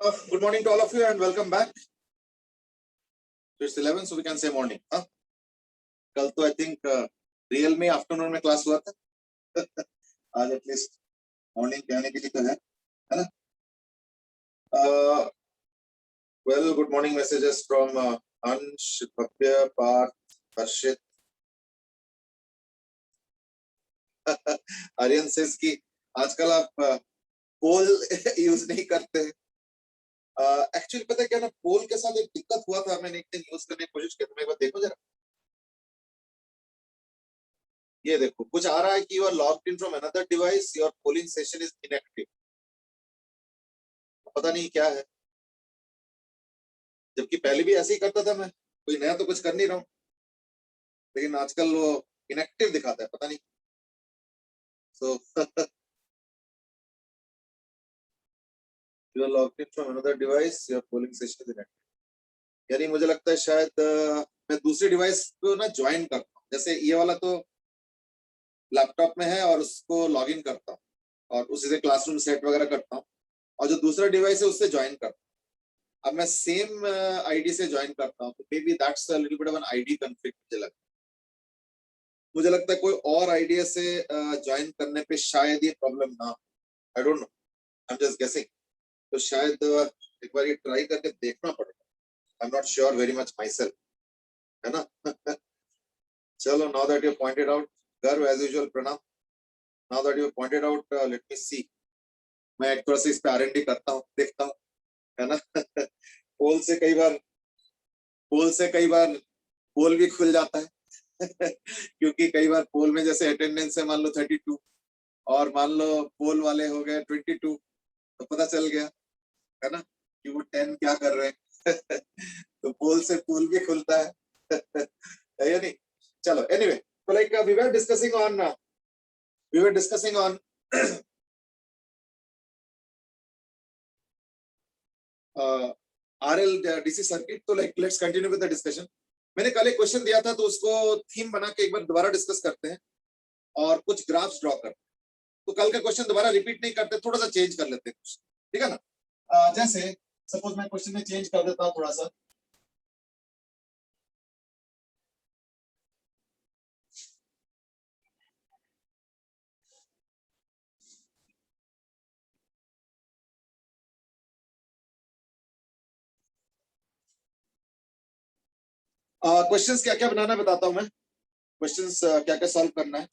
Good morning to all of you and welcome back. So it's 11, so we can say morning. कल तो I think real में afternoon में class हुआ था. आज at least morning कहने के लिए तो है ना? Well, good morning messages from Ansh, Bhavya, Parth, Harshit. Aryan says कि आजकल आप पोल यूज नहीं करते. एक्चुअली पता है क्या ना, पोल के साथ एक दिक्कत हुआ था. मैंने एक दिन यूज करने की कोशिश की. तुम एक बार देखो जरा, ये देखो कुछ आ रहा है कि you are logged in from another device, your polling session is inactive. पता नहीं क्या है, जबकि पहले भी ऐसे ही करता था मैं. कोई नया तो कुछ कर नहीं रहा हूँ, लेकिन आजकल वो इनएक्टिव दिखाता है, पता नहीं. So you are logged in from another device, your polling session is inactive. यानी मुझे लगता है शायद मैं दूसरी डिवाइस को ना ज्वाइन करता हूँ. जैसे ये वाला तो लैपटॉप में है और उसको लॉग इन करता हूँ और उसी से क्लासरूम सेट वगैरह करता हूँ, और जो दूसरा डिवाइस है उससे ज्वाइन करता हूँ. अब मैं सेम आईडी से ज्वाइन करता हूँ, तो maybe that's a little bit of an ID conflict. मुझे लगता है कोई और आईडी से ज्वाइन करने पे शायद ये प्रॉब्लम ना. I don't know, I am just guessing. तो शायद एक बार ये ट्राई करके देखना पड़ेगा. I am not sure very much myself, है ना. चलो, now that you pointed out, गर्व एज यूजुअल प्रणाम. Now that you pointed out, let me see. मैं एक थोड़ा सा इस पे R&D करता हूँ, देखता हूँ, है ना. पोल से कई बार पोल भी खुल जाता है. क्योंकि कई बार पोल में जैसे अटेंडेंस है मान लो 32 और मान लो पोल वाले हो गए 22, तो पता चल गया, है ना, कि वो 10 क्या कर रहे हैं. तो पोल से पोल भी खुलता है. है या नहीं. चलो, एनीवे, तो like we were discussing on RL DC circuit. तो like let's continue with the discussion. मैंने कल एक क्वेश्चन दिया था, तो उसको थीम बना के एक बार दोबारा डिस्कस करते हैं और कुछ ग्राफ्स ड्रॉ करते हैं. तो कल का क्वेश्चन दोबारा रिपीट नहीं करते, थोड़ा सा चेंज कर लेते हैं कुछ, ठीक है ना. जैसे सपोज मैं क्वेश्चन में चेंज कर देता हूँ थोड़ा सा. क्वेश्चंस क्या क्या बनाना बताता हूं मैं. क्वेश्चंस क्या क्या सॉल्व करना है.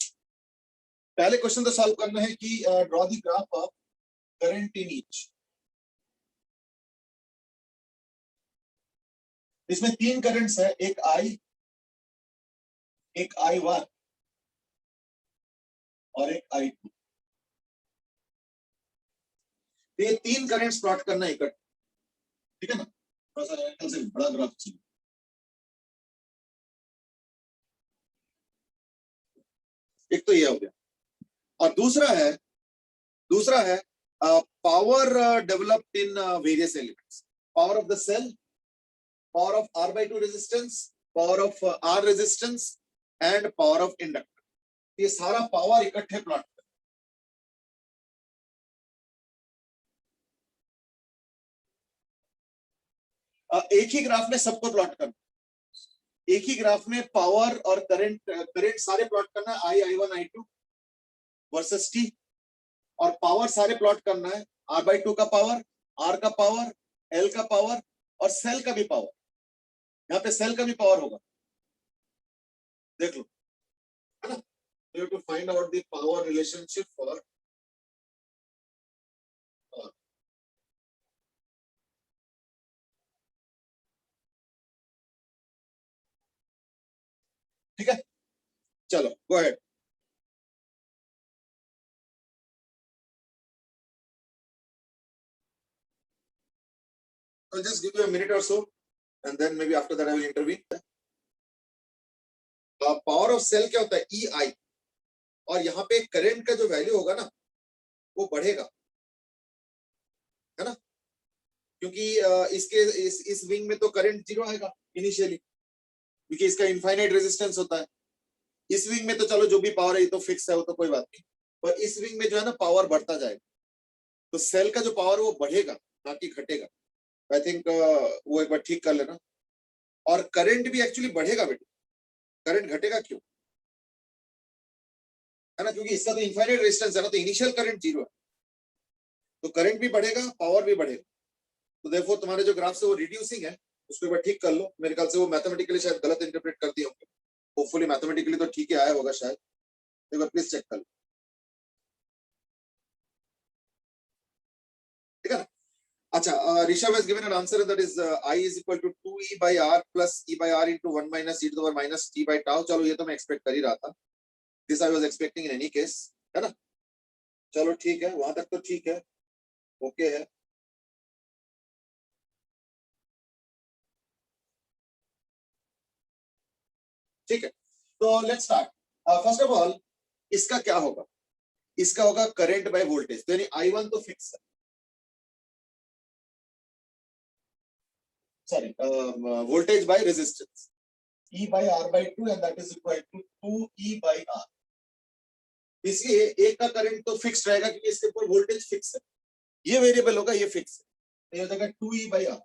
पहले क्वेश्चन तो सॉल्व करना है कि draw the graph of current in each. इसमें 3 करंट्स है, एक I, एक I1 और एक I2. ये 3 करंट्स प्लॉट करना है इकट्ठे, ठीक है ना. थोड़ा सा एंगल से बड़ा ग्राफ चाहिए. एक तो ये हो गया, और दूसरा है power developed in various elements. Power of the cell, power of R/2 resistance, power of R resistance and power of inductor. ये सारा पावर इकट्ठे प्लॉट कर. एक ही ग्राफ में सबको प्लॉट करना. एक ही ग्राफ में पावर और करंट सारे प्लॉट करना है. I1 I2 versus T. और पावर सारे प्लॉट करना है. R/2 का पावर, R का पावर, L का पावर और सेल का भी पावर. यहाँ पे सेल का भी पावर होगा, देख लो, है ना. You have to find out the power relationship for ठीक है. चलो, go ahead. I'll just give you a minute or so, and then maybe after that I will intervene. Power of cell क्या होता है? EI. और यहाँ पे current का जो वैल्यू होगा ना, वो बढ़ेगा, है ना. क्योंकि इस विंग में तो करंट 0 आएगा इनिशियली, क्योंकि इसका इनफाइनाइट रेजिस्टेंस होता है. इस विंग में तो चलो जो भी पावर है ये तो फिक्स है, वो तो कोई बात नहीं. पर इस विंग में जो है ना, पावर बढ़ता जाएगा. तो सेल का जो पावर है वो बढ़ेगा, ना कि घटेगा। आई थिंक वो एक बार ठीक कर लेना। और करंट भी एक्चुअली बढ़ेगा बेटा, करंट घटेगा क्यों, है ना, क्योंकि इसका तो इनफाइनाइट रेजिस्टेंस है ना, तो इनिशियल करंट जीरो है, तो करंट भी बढ़ेगा, पावर भी बढ़ेगा। तो देखो तुम्हारे जो ग्राफ है वो रिड्यूसिंग है, उसको एक बार ठीक कर लो। मेरे ख्याल से वो मैथमेटिकली शायद गलत इंटरप्रेट कर दिए होंगे, होपफुली मैथमेटिकली तो ठीक ही आया होगा शायद, एक बार प्लीज चेक कर लो, ठीक है ना। अच्छा, Rishabh has given an answer that is I is equal to 2e by r plus e by r into 1 minus e to the power minus t by tau। चलो ये तो मैं एक्सपेक्ट कर ही रहा था, this I was expecting in any case, है ना। चलो ठीक है, वहां तक तो ठीक है, ओके है। ठीक है, तो let's start. First of all इसका क्या होगा, इसका होगा करंट बाय वोल्टेज, तो यानी I1 तो फिक्स है, sorry voltage by resistance, E by R by 2 and that is equal to 2E by R। इसलिए एक का करंट तो फिक्स रहेगा क्योंकि इसके ऊपर वोल्टेज फिक्स है, ये वेरिएबल होगा, ये फिक्स है, तो ये हो जाएगा 2E by R,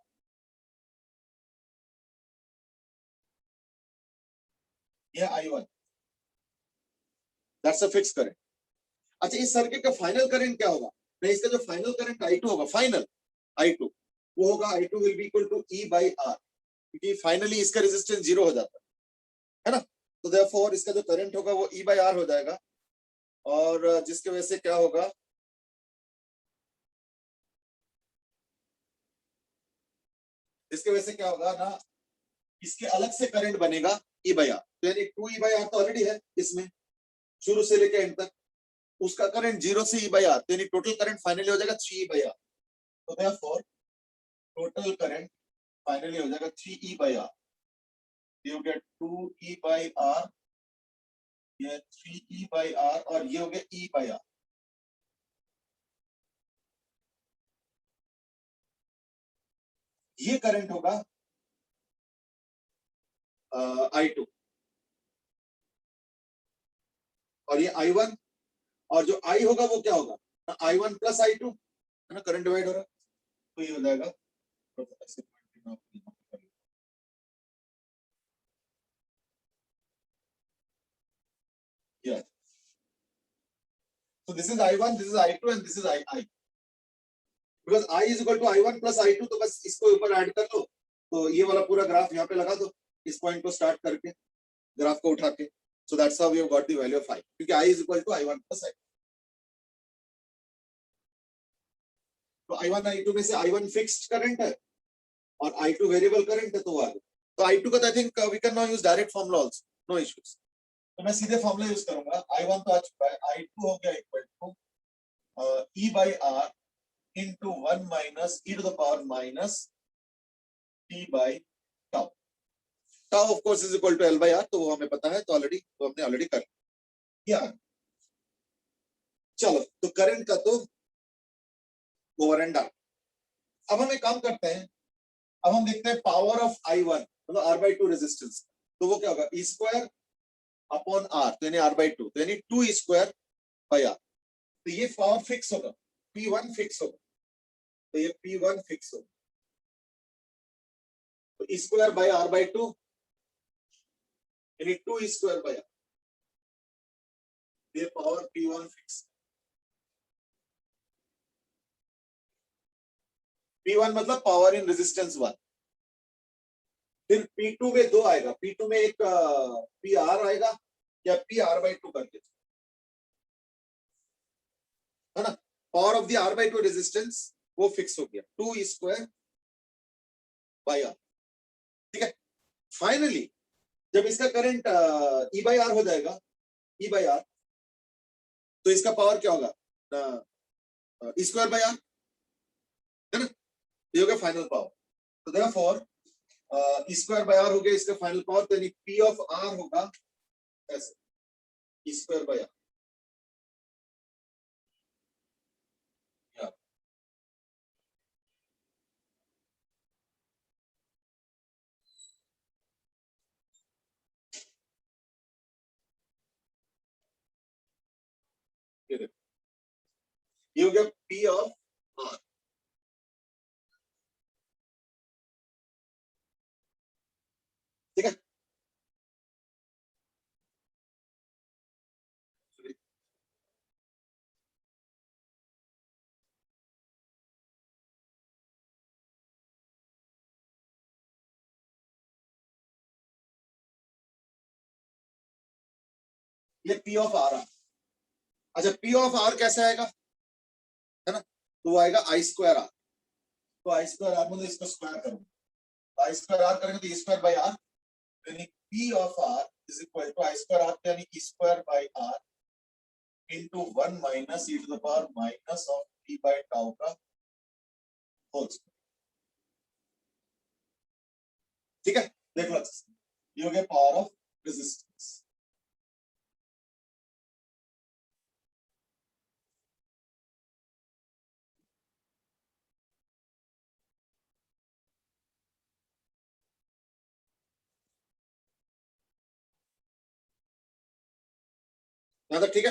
ये I1, that's a fix current. अच्छा, इस सर्किट का फाइनल करंट क्या होगा, नहीं इसका जो फाइनल करंट I2 होगा, फाइनल I2 वो होगा I2 will be equal to E by R, क्योंकि फाइनली इसका रेजिस्टेंस जीरो हो जाता है ना, तो देयरफॉर इसका जो करंट होगा वो E by R हो जाएगा, और जिसकी वजह से क्या होगा, इसकी वजह से क्या होगा ना, इसके अलग से करंट बनेगा E by R, तो यानी 2E by R तो ऑलरेडी है इसमें शुरू से लेकर एंड तक, उसका करंट जीरो से E by R, तो यानी टोटल करंट फाइनली हो जाएगा 3E by R, तो देयरफॉर टोटल करंट फाइनली हो जाएगा 3E by R, you get 2E by R, ये 3E by R, और ये हो गया E by R। ये करंट होगा I2, और ये I1, और जो I होगा वो क्या होगा, I1 प्लस I2, है ना, करंट डिवाइड हो रहा है, तो ये हो जाएगा, yeah, so this is I1, this is I2 and this is I, because I is equal to I1 plus I2, तो बस इसको ऊपर ऐड कर लो, तो ये वाला पूरा ग्राफ यहाँ पे लगा दो, इस पॉइंट को स्टार्ट करके ग्राफ को उठा के, so that's how we have got the value of I, क्योंकि I is equal to I1 plus I, तो I1 I2 में से I1 फिक्स्ड करंट है और I2 वेरिएबल करंट है, तो वो आ गया, तो I2 का, I think we can now use direct formula also, no issues, तो मैं सीधे फार्मूला यूज करूंगा, I1 तो आ चुका है, I2 हो गया equal to E by R into 1 minus e to the power minus t by tau, tau of course is equal to L by R, तो वो हमें पता है, तो ऑलरेडी, तो हमने ऑलरेडी कर लिया। चलो, तो करंट का तो ओवर एंड डन। अब हम एक काम करते हैं, अब हम देखते हैं पावर ऑफ I1, मतलब R by 2 रेजिस्टेंस, तो वो क्या होगा, E स्क्वायर अपॉन R, तो यानी R by 2, तो यानी 2 E स्क्वायर बाय R, तो ये पावर फिक्स होगा, P1 फिक्स होगा, तो ये P1 फिक्स होगा, तो E square by R by 2 यानी 2 E स्क्वायर बाय R, ये पावर P1 फिक्स, P1 मतलब पावर इन रेजिस्टेंस 1, फिर P2 में दो आएगा, P2 में एक PR आएगा या PR by 2 करके, है ना, power of the R by 2 resistance वो फिक्स हो गया, 2 E स्क्वायर बाय R, ठीक है। फाइनली जब इसका करंट E by R हो जाएगा, E by R, तो इसका पावर क्या होगा, E स्क्वायर बाय R, है ना, ये हो गया फाइनल पावर, तो therefore E square by R हो गया इसका फाइनल पावर, तो यानी P ऑफ R होगा ऐसे, E स्क्वायर बाय R, ये हो गया P ऑफ R, ठीक है। ये पी ऑफ आर। अच्छा, पी ऑफ आर कैसे आएगा, है ना, तो वो आएगा आई स्क्वायर आर। तो आई स्क्वायर आर मतलब इसको स्क्वायर करूंगा, आई स्क्वायर आर करेंगे तो ई स्क्वायर बाई आर, यानी P of R is equal to I square R यानी E square by R into 1 minus E to the power minus of T by tau का whole square. ठीक है, देख लो, ये हो गया पावर ऑफ रेजिस्टेंस। यहां तक ठीक है।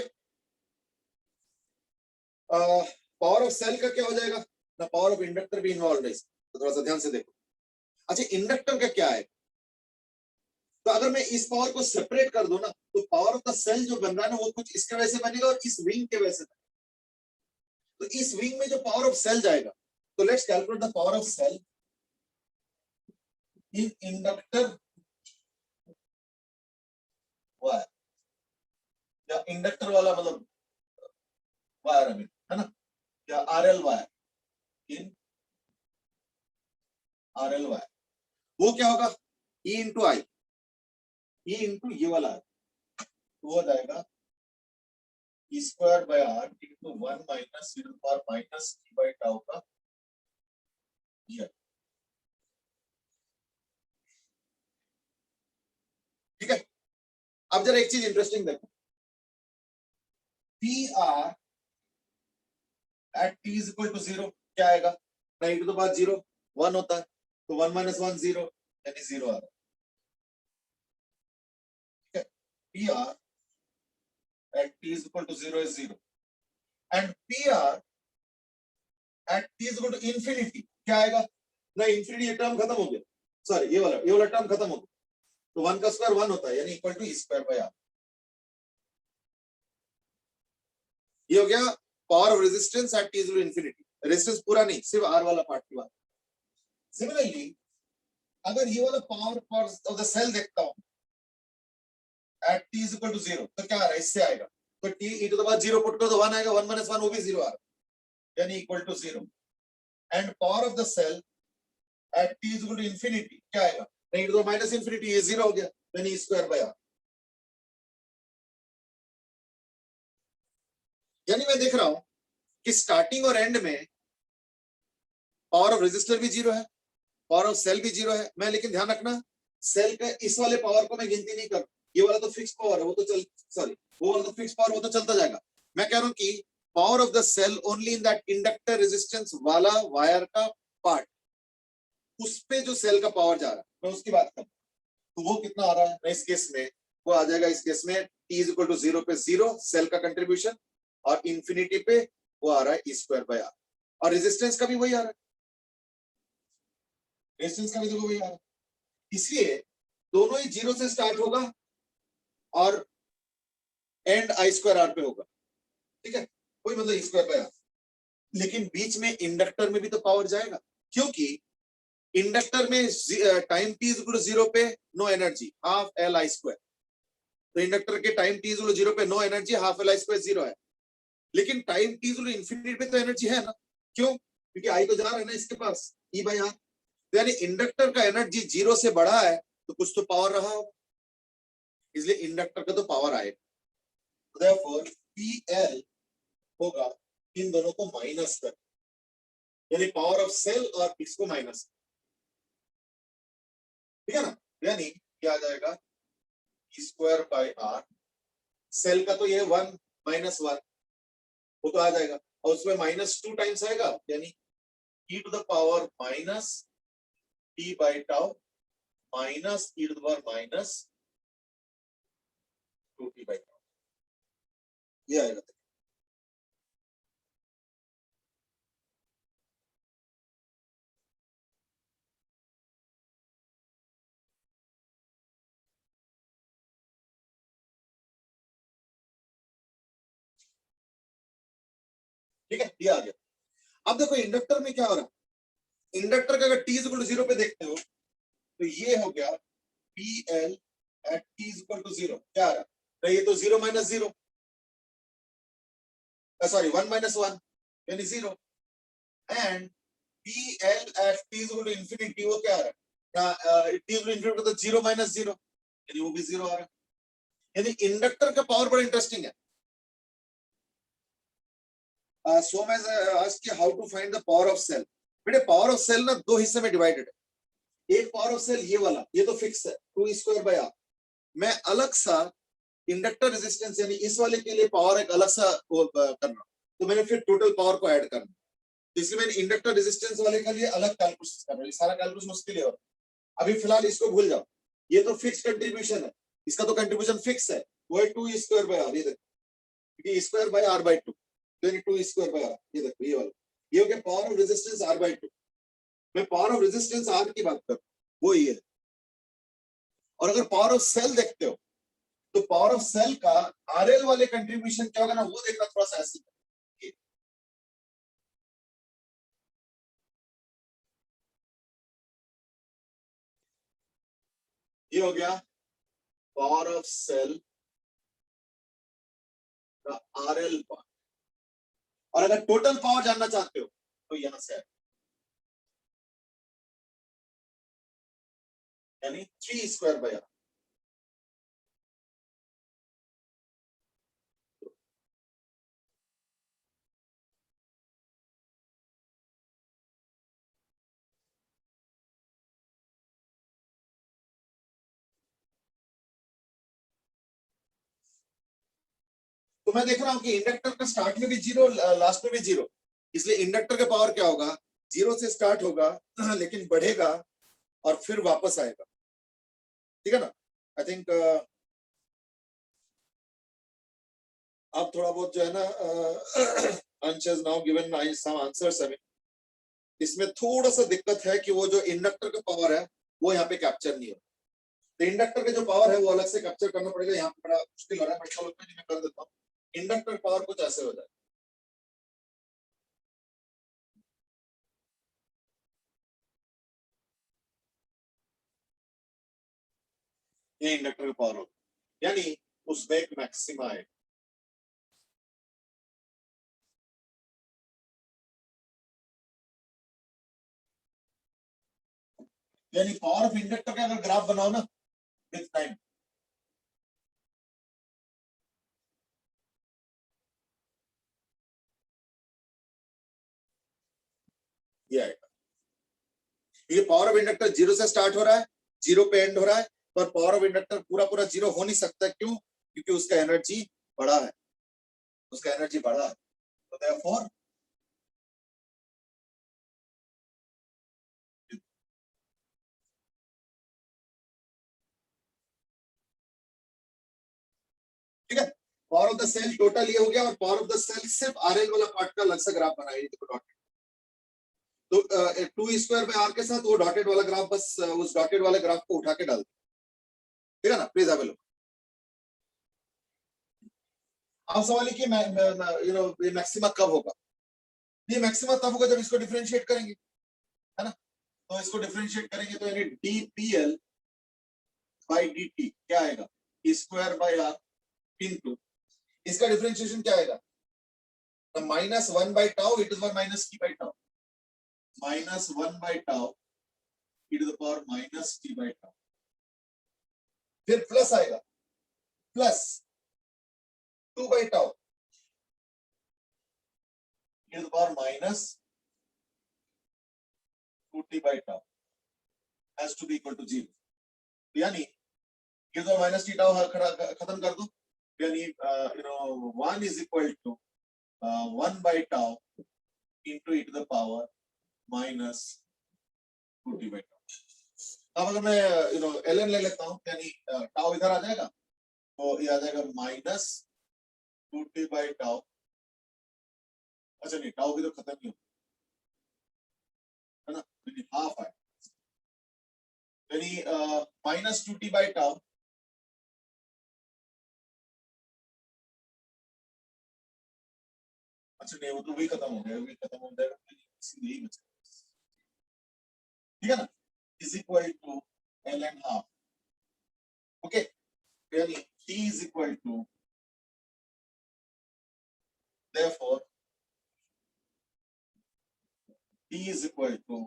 पावर ऑफ सेल का क्या हो जाएगा ना, पावर ऑफ इंडक्टर भी इन्वॉल्व है, तो थोड़ा सा ध्यान से देखो। अच्छा, इंडक्टर का क्या है, तो अगर मैं इस पावर को सेपरेट कर दूं ना, तो पावर ऑफ द सेल जो बन रहा है ना, वो कुछ इसके वजह से बनेगा और इस विंग के वजह से बनेगा। तो इस विंग में जो पावर ऑफ सेल जाएगा, तो let's calculate the power of cell in inductor wire, या इंडक्टर वाला मतलब वायर है ना, या RL wire, in RL wire, वो क्या होगा, ई इंटू आई, ई इंटू ये वाला है, तो हो जाएगा E square by R into 1 minus E to the power minus T by tau का ये। ठीक है। अब जरा एक चीज इंटरेस्टिंग देखो, P R at T is equal to zero क्या आएगा, ना E to the power zero 1 होता है, तो 1 माइनस 1 जीरो, यानी जीरो आ रहा है। ठीक है, P R at T is equal to zero is zero, and P R at T is equal to infinity क्या आएगा, ना इंफिनिटी ये टर्म खत्म हो गया, सॉरी ये वाला टर्म खत्म हो गया, तो 1 का स्क्वायर 1 होता है, यानी equal to E square by R. ये हो गया power of resistance at T is equal to infinity, resistance पूरा नहीं, सिर्फ आर वाला पार्ट की बात। सिमिलरली अगर ये वाला पावर ऑफ द सेल देखता हूं at T is equal to zero, तो क्या आ रहा है, इससे आएगा, तो T E to the power zero put करो तो 1 आएगा, 1 माइनस 1 वो भी जीरो आ रहा है, यानी equal to zero, and power of the cell at T is equal to infinity क्या आएगा, नहीं तो माइनस इंफिनिटी, ये जीरो हो गया, यानी ई स्क्वायर बाय आर। यानी मैं देख रहा हूं कि स्टार्टिंग और एंड में पावर ऑफ रेजिस्टर भी जीरो है, पावर ऑफ सेल भी जीरो है, मैं लेकिन ध्यान रखना सेल का इस वाले पावर को मैं गिनती नहीं करूं, ये वाला तो फिक्स पावर है, वो तो चल, सॉरी वो वाला तो फिक्स पावर, वो तो चलता जाएगा। मैं कह रहा हूं कि power of the cell only in that inductor resistance वाला वायर का पार्ट, उस पे जो सेल का पावर जा रहा है मैं उसकी बात कर, तो वो कितना आ रहा है, इस केस में वो आ जाएगा, इस केस में T is equal to zero पे जीरो सेल का कंट्रीब्यूशन, और इंफिनिटी पे वो आ रहा है ई स्क्वायर बाय आर, और रेजिस्टेंस का भी वही आ रहा है, रेजिस्टेंस का भी देखो वही आ रहा है, इसलिए दोनों ही जीरो से स्टार्ट होगा और एंड आई स्क्वायर आर पे होगा। ठीक है, कोई मतलब ई स्क्वायर बाय आर, लेकिन बीच में इंडक्टर में भी तो पावर जाएगा, क्योंकि इंडक्टर में time T is equal to zero पे no energy, half L I square, तो इंडक्टर के time T is equal to zero पे no energy, half L I square zero है, लेकिन time T is equal to infinity पे तो energy है ना, क्यों, क्योंकि आई तो जा रहा है ना इसके पास, ई बाय आर, यानी इंडक्टर का एनर्जी जीरो से बढ़ा है, तो कुछ तो पावर रहा हो, इसलिए इंडक्टर का तो पावर आएगा, therefore PL होगा इन दोनों को माइनस कर, यानी पावर ऑफ सेल और इसको माइनस, ठीक है ना, यानी क्या आ जाएगा E square by are, cell का तो ये 1 माइनस 1 वो तो आ जाएगा, और उसमें माइनस 2 टाइम्स आएगा, यानी E to the power minus T by tau minus E to the power minus 2t by tau, ये आएगा। ठीक है, ये आ गया। अब देखो इंडक्टर में क्या हो रहा है, इंडक्टर का अगर t इज इक्वल टू 0 पे देखते हो तो ये हो गया PL at t is equal to 0, क्या आ रहा है, तो ये तो 0 माइनस 0, सॉरी 1 माइनस 1 यानी 0, and PL at t is equal to infinity, वो क्या आ रहा है, t is equal to infinity तो 0 माइनस 0 यानी वो भी 0 आ रहा है। यानी इंडक्टर का पावर बड़ा इंटरेस्टिंग है। सो मैं आस्क कि how to find the power of cell. बेटे पावर ऑफ सेल ना दो हिस्से में डिवाइडेड है, एक पावर ऑफ सेल ये वाला, ये तो फिक्स है 2 स्क्वायर बाय r, मैं अलग सा इंडक्टर रेजिस्टेंस यानी इस वाले के लिए पावर एक अलग सा करना, तो मैंने फिर टोटल पावर को ऐड करना, तो इसलिए मैंने इंडक्टर रेजिस्टेंस वाले के लिए अलग कैलकुलेशन कर रहा हूं, सारा कैलकुलेशन उसके लिए हो रहा है। अभी फिलहाल इसको भूल जाओ, ये तो फिक्स कंट्रीब्यूशन है, इसका तो कंट्रीब्यूशन फिक्स है, वो है 2 स्क्वायर बाय r, ये देखो ये स्क्वायर बाय r बाय 2, यानी 2 स्क्वायर बाय r, ये देखो ये वाला, ये हो गया power of resistance r by 2। मैं पावर ऑफ रेजिस्टेंस r की बात कर रहा हूं, वो ये है। और अगर पावर ऑफ सेल देखते हो तो पावर ऑफ सेल का आरएल वाले कंट्रीब्यूशन क्या होगा ना, वो देखना थोड़ा सा ऐसे, ये हो गया पावर ऑफ सेल का आरएल पार्ट। और अगर टोटल पावर जानना चाहते हो तो यहां से यानी 3 स्क्वायर बाय r। तो मैं देख रहा हूं कि इंडक्टर का स्टार्ट में भी 0, लास्ट में भी 0, इसलिए इंडक्टर का पावर क्या होगा, 0 से स्टार्ट होगा लेकिन बढ़ेगा और फिर वापस आएगा, ठीक है ना। आई थिंक आप थोड़ा बहुत जो है ना Ansh has now given some answers. अभी इसमें थोड़ा सा दिक्कत है कि वो जो इंडक्टर का पावर है वो यहाँ पे कैप्चर नहीं हो, तो इंडक्टर का जो पावर है वो अलग से कैप्चर करना पड़ेगा, यहाँ पे बड़ा मुश्किल हो रहा है, बट चलो मैं कर देता हूँ। इंडक्टर पावर कुछ ऐसे हो जाए, ये इंडक्टर का पावर होगा, यानी उसमें एक मैक्सिमा है, यानी पावर ऑफ इंडक्टर का अगर ग्राफ बनाओ ना विथ टाइम, ये आएगा। ये पावर ऑफ इंडक्टर 0 से स्टार्ट हो रहा है, 0 पे एंड हो रहा है, पर पावर ऑफ इंडक्टर पूरा पूरा 0 हो नहीं सकता, क्यों, क्योंकि उसका एनर्जी बड़ा है, उसका एनर्जी बड़ा है, तो देयरफॉर ठीक है। Power of the cell total ये हो गया, और पावर ऑफ द सेल सिर्फ आरएल वाला पार्ट का अलग सा ग्राफ बनाया, देखो डॉट, तो 2 स्क्वायर बाय आर के साथ वो डॉटेड वाला ग्राफ, बस उस डॉटेड वाले ग्राफ को उठा के डाल, ठीक है ना, प्लीज हैव अ लुक। अब सवाल है कि ये मैक्सिमा कब होगा, ये मैक्सिमा तब होगा जब इसको डिफरेंशिएट करेंगे, है ना, तो इसको डिफरेंशिएट करेंगे तो यानी डीपीएल बाई डी टी क्या आएगा, स्क्वायर बाय आर इंटू, इसका डिफरेंशिएशन क्या आएगा, minus 1 by tau E to the power minus T by tau, minus 1 by tau E to the power minus T by tau, फिर plus आएगा, plus 2 by tau E to the power minus 2t by tau has to be equal to 0, यानी ये तो minus T tau खत्म कर दो, यानी 1 is equal to 1 by tau into E to the power minus 2t by tau. अब अगर मैं ln ले लेता हूँ, यानी टाउ इधर आ जाएगा, तो ये आ जाएगा माइनस 2t बाई टाउ, अच्छा नहीं टाउ भी तो खत्म ही हो, है ना, यानी हाफ है, यानी माइनस 2t बाई टाउ अच्छा नहीं, वो तो वही खत्म हो गया, वही खत्म हो जाएगा, यही बचा, ठीक है ना, is equal to L and half, okay, यानी T is equal to, therefore T is equal to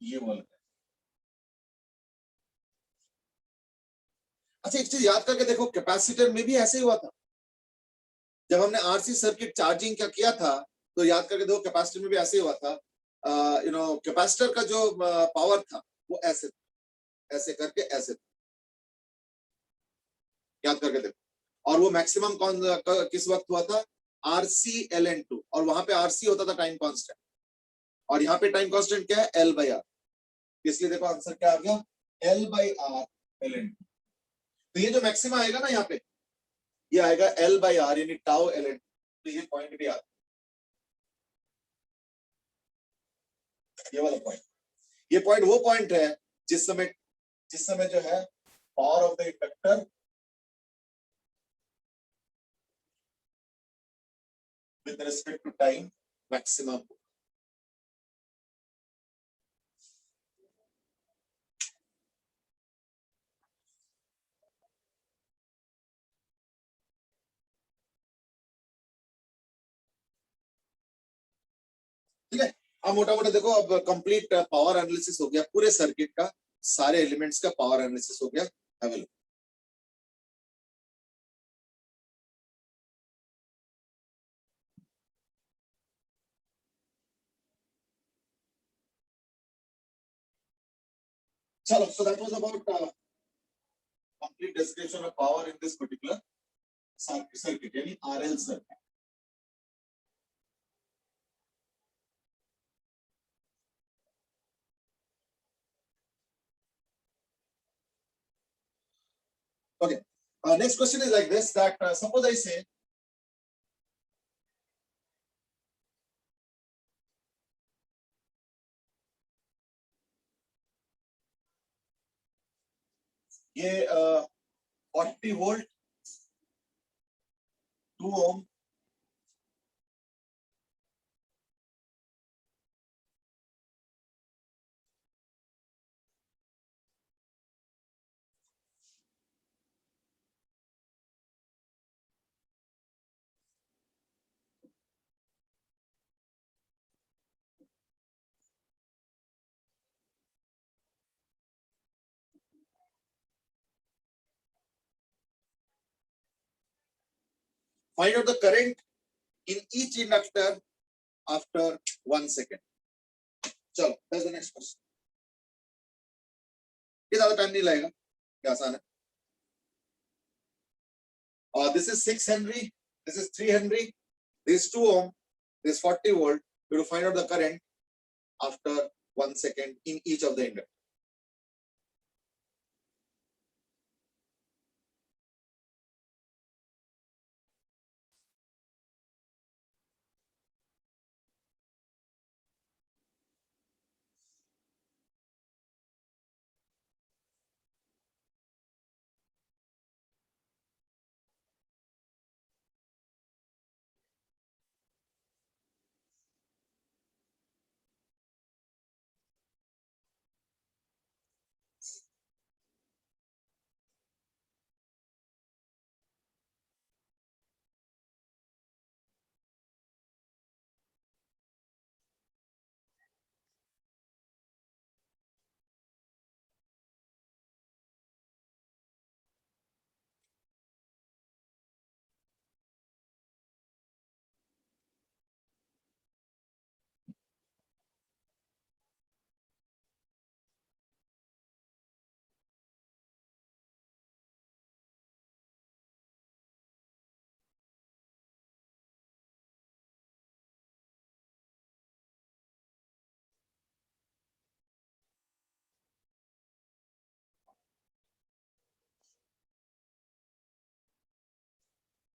ये वाला। अच्छा एक चीज याद करके देखो, कैपेसिटर में भी ऐसे ही हुआ था, जब हमने आरसी सर्किट चार्जिंग क्या किया था, तो याद करके देखो कैपेसिटर में भी ऐसे ही हुआ था, कैपेसिटर का जो पावर था वो ऐसे ऐसे करके ऐसे, याद करके देखो, और वो मैक्सिमम कौन किस वक्त हुआ था, आरसी एल एन टू, और वहां पे आरसी होता था टाइम कांस्टेंट, और यहाँ पे टाइम कांस्टेंट क्या है, एल बाई आर, इसलिए देखो आंसर क्या आ गया, L by R L N two. तो ये जो मैक्सिमम आएगा ना यहाँ पे, ये आएगा एल बाई आर, यानी टाउ एल एन, तो ये पॉइंट भी आता, ये वाला पॉइंट, ये पॉइंट वो पॉइंट है जिस समय जो है power of the inductor with respect to time maximum. ठीक है, अब मोटा मोटा देखो, अब कंप्लीट पावर एनालिसिस हो गया पूरे सर्किट का, सारे एलिमेंट्स का पावर एनालिसिस हो गया अवेलेबल। चलो, so that was about complete description of power in this particular circuit, यानी RL circuit. Okay, next question is like this, that suppose I say ये 40 volt 2 ohm find out the current in each inductor after 1 second. चलो, that's the next question. ये ज्यादा time नहीं लगेगा, ये आसान है। This is 6 Henry, this is 3 Henry, this is 2 ohm, this is 40 volt. We will find out the current after 1 second in each of the inductor.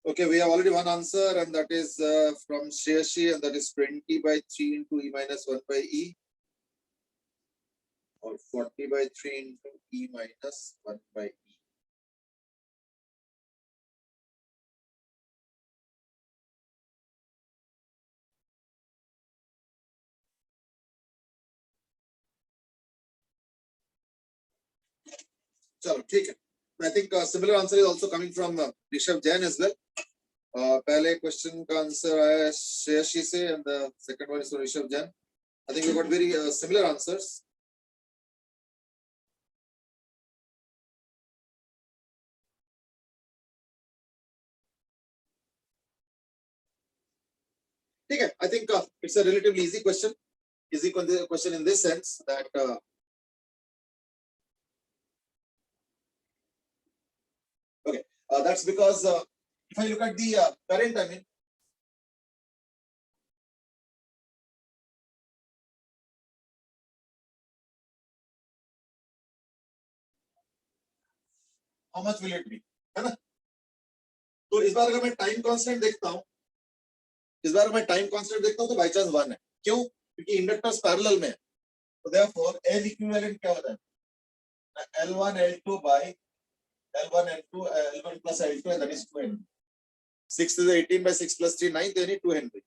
Okay, we have already one answer, and that is from Shreyashi, and that is 20 by 3 into E minus 1 by E. और 40/3 into E minus 1/E. चलो ठीक है. I think similar answer is also coming from Rishabh Jain as well. पहले question का answer आया श्रेयसी से and the second one is from Rishabh Jain. I think we got very similar answers. ठीक है. I think it's a relatively easy question. Easy question in this sense that okay, that's because if I look at the current, I mean, how much will it be, है ना? तो इस बार अगर मैं time constant देखता हूँ, तो by chance 1 है. क्यों? क्योंकि इंडक्टर्स पैरेलल में है. तो देयरफॉर L इक्विवेलेंट क्या होता है? L1 L2 by L1 L2 L1 plus L2 that is 2 Henry. 6 is 18 by 6 plus 3 9, तो यानी 2 Henry.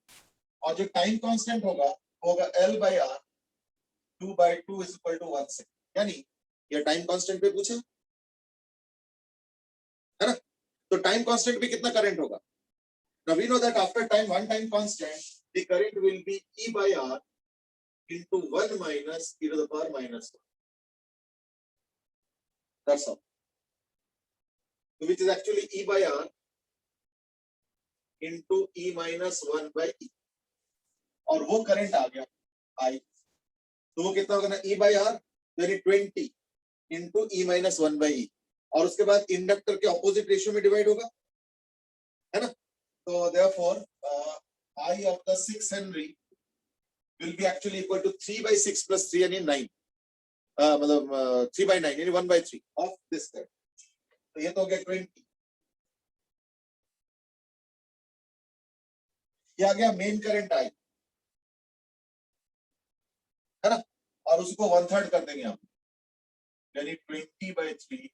और जो टाइम कांस्टेंट होगा L by R 2/2 is equal to 1 second. यानी ये टाइम कांस्टेंट पे पूछा है ना? तो टाइम कांस्टेंट भी कितना करंट होगा? Now we know that after time, one time constant, the current will be E by R into 1 minus e to the power minus 1. That's all. So which is actually E by R into E minus 1 by E. और वो current आ गया I. तो वो कितना होगा ना? E by R यानी 20 into E minus 1 by E. और उसके बाद इंडक्टर के ऑपोजिट रेशियो में डिवाइड होगा, है ना? So therefore, I of the 6 Henry will be actually equal to 3/6 plus 3 यानी 9. मतलब 3/9 यानी 1/3 of this current. तो ये तो हो गया 20. ये आ गया मेन करंट I, है ना? और उसको 1/3 कर देंगे हम, यानी 20/3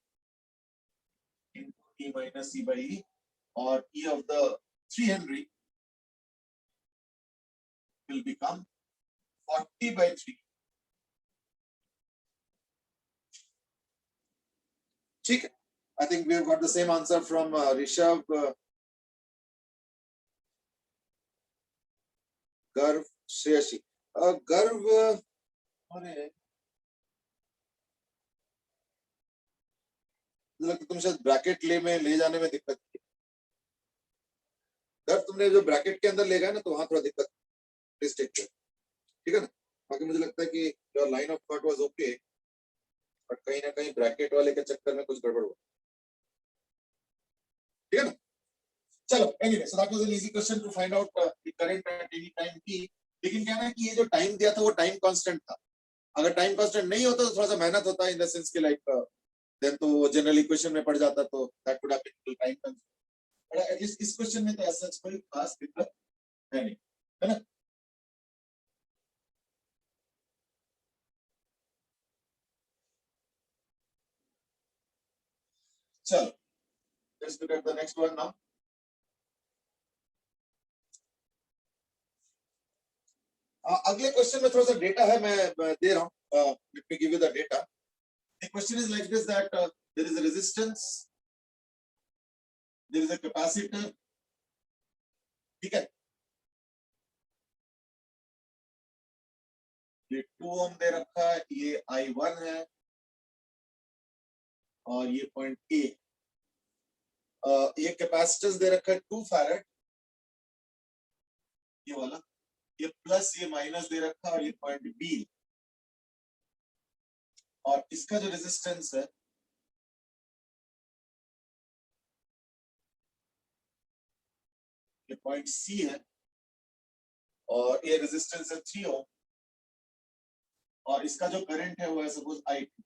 into E minus E by E, और E of the 3 Henry will become 40/3. ठीक है. I think we have got the same answer from Rishabh, Garv, Shreyashi. Garv, अरे लगता तुम शायद ब्रैकेट ले जाने में दिक्कत थी. गर्व, तुमने जो ब्रैकेट के अंदर ले गया ना, तो वहां थोड़ा दिक्कत. Please take care. ठीक है ना? बाकी मुझे लगता है कि your line of thought was okay, but कहीं ना कहीं ब्रैकेट वाले के चक्कर में कुछ गड़बड़ हुआ. ठीक है ना? चलो, anyway, so that was an easy question to find out the current at any time t. लेकिन क्या है कि ये जो टाइम दिया था वो टाइम कांस्टेंट था. अगर टाइम कांस्टेंट नहीं होता तो थोड़ा सा मेहनत होता है, इन द सेंस के लाइक देन तो वो जनरल इक्वेशन में पड़ जाता, तो that would have been time constant. But at least इस क्वेश्चन में तो ऐसा कोई खास दिक्कत है नहीं, है ना? चलो, let's look at the next one now. अगले क्वेश्चन में थोड़ा सा डेटा है, मैं दे रहा हूँ. Let me give you the data. The question is like this, that there is a resistance, there is a capacitor. ठीक है, ये 2 ओम दे रखा है, ये I1 है और ये पॉइंट A. ये कैपेसिटेंस दे रखा है 2 फैरेड, ये वाला. ये प्लस ये माइनस दे रखा है और ये पॉइंट B. और इसका जो रेजिस्टेंस है ये पॉइंट C है, और ये रेजिस्टेंस है 3 ओम, और इसका जो करंट है वो है सपोज I2.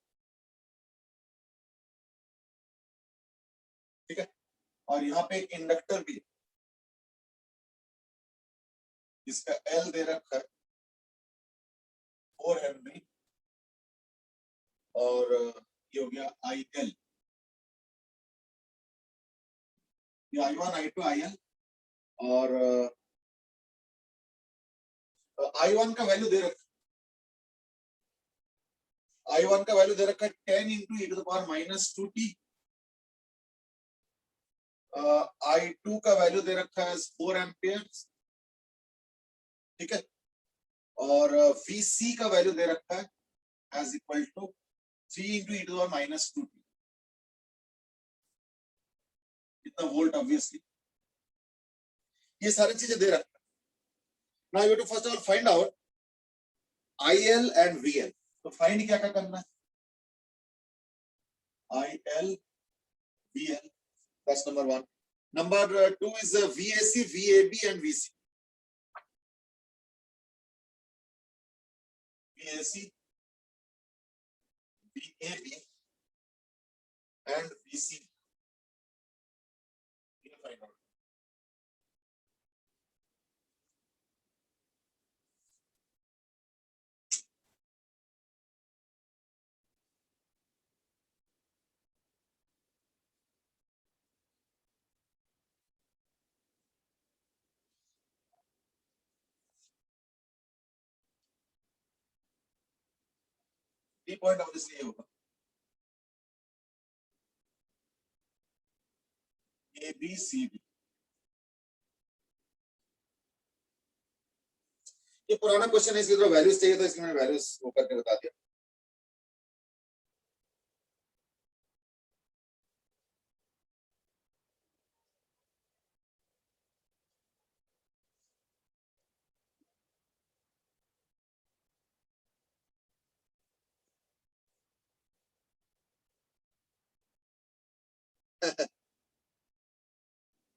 ठीक है, और यहाँ पे एक इंडक्टर भी है, इसका L दे रखा है 4 हेनरी, और ये हो गया आई एल, ये I1 I2 IL, और I1 का वैल्यू दे रखा, I1 का वैल्यू दे रखा है 10 into E to the power -2t, I2 का वैल्यू दे रखा है 4 एम्पियर, ठीक है, और VC का वैल्यू दे रखा है as equal to 3 into E to the power -2t, इतना वोल्ट ऑब्वियसली, ये सारी चीजें दे रखा है। Now you have to first of all find out IL and VL, तो फाइंड क्या क्या करना है, IL VL, that's number 1. Number 2 is VAC, VAB and VC. VAC, VAB and VC. You find out. ये पॉइंट ऑब्वियसली ये होगा, ABCD। ये पुराना क्वेश्चन है, इसकी तरह वैल्यूज चाहिए तो इसलिए मैंने वैल्यूज वो करके बता दिया।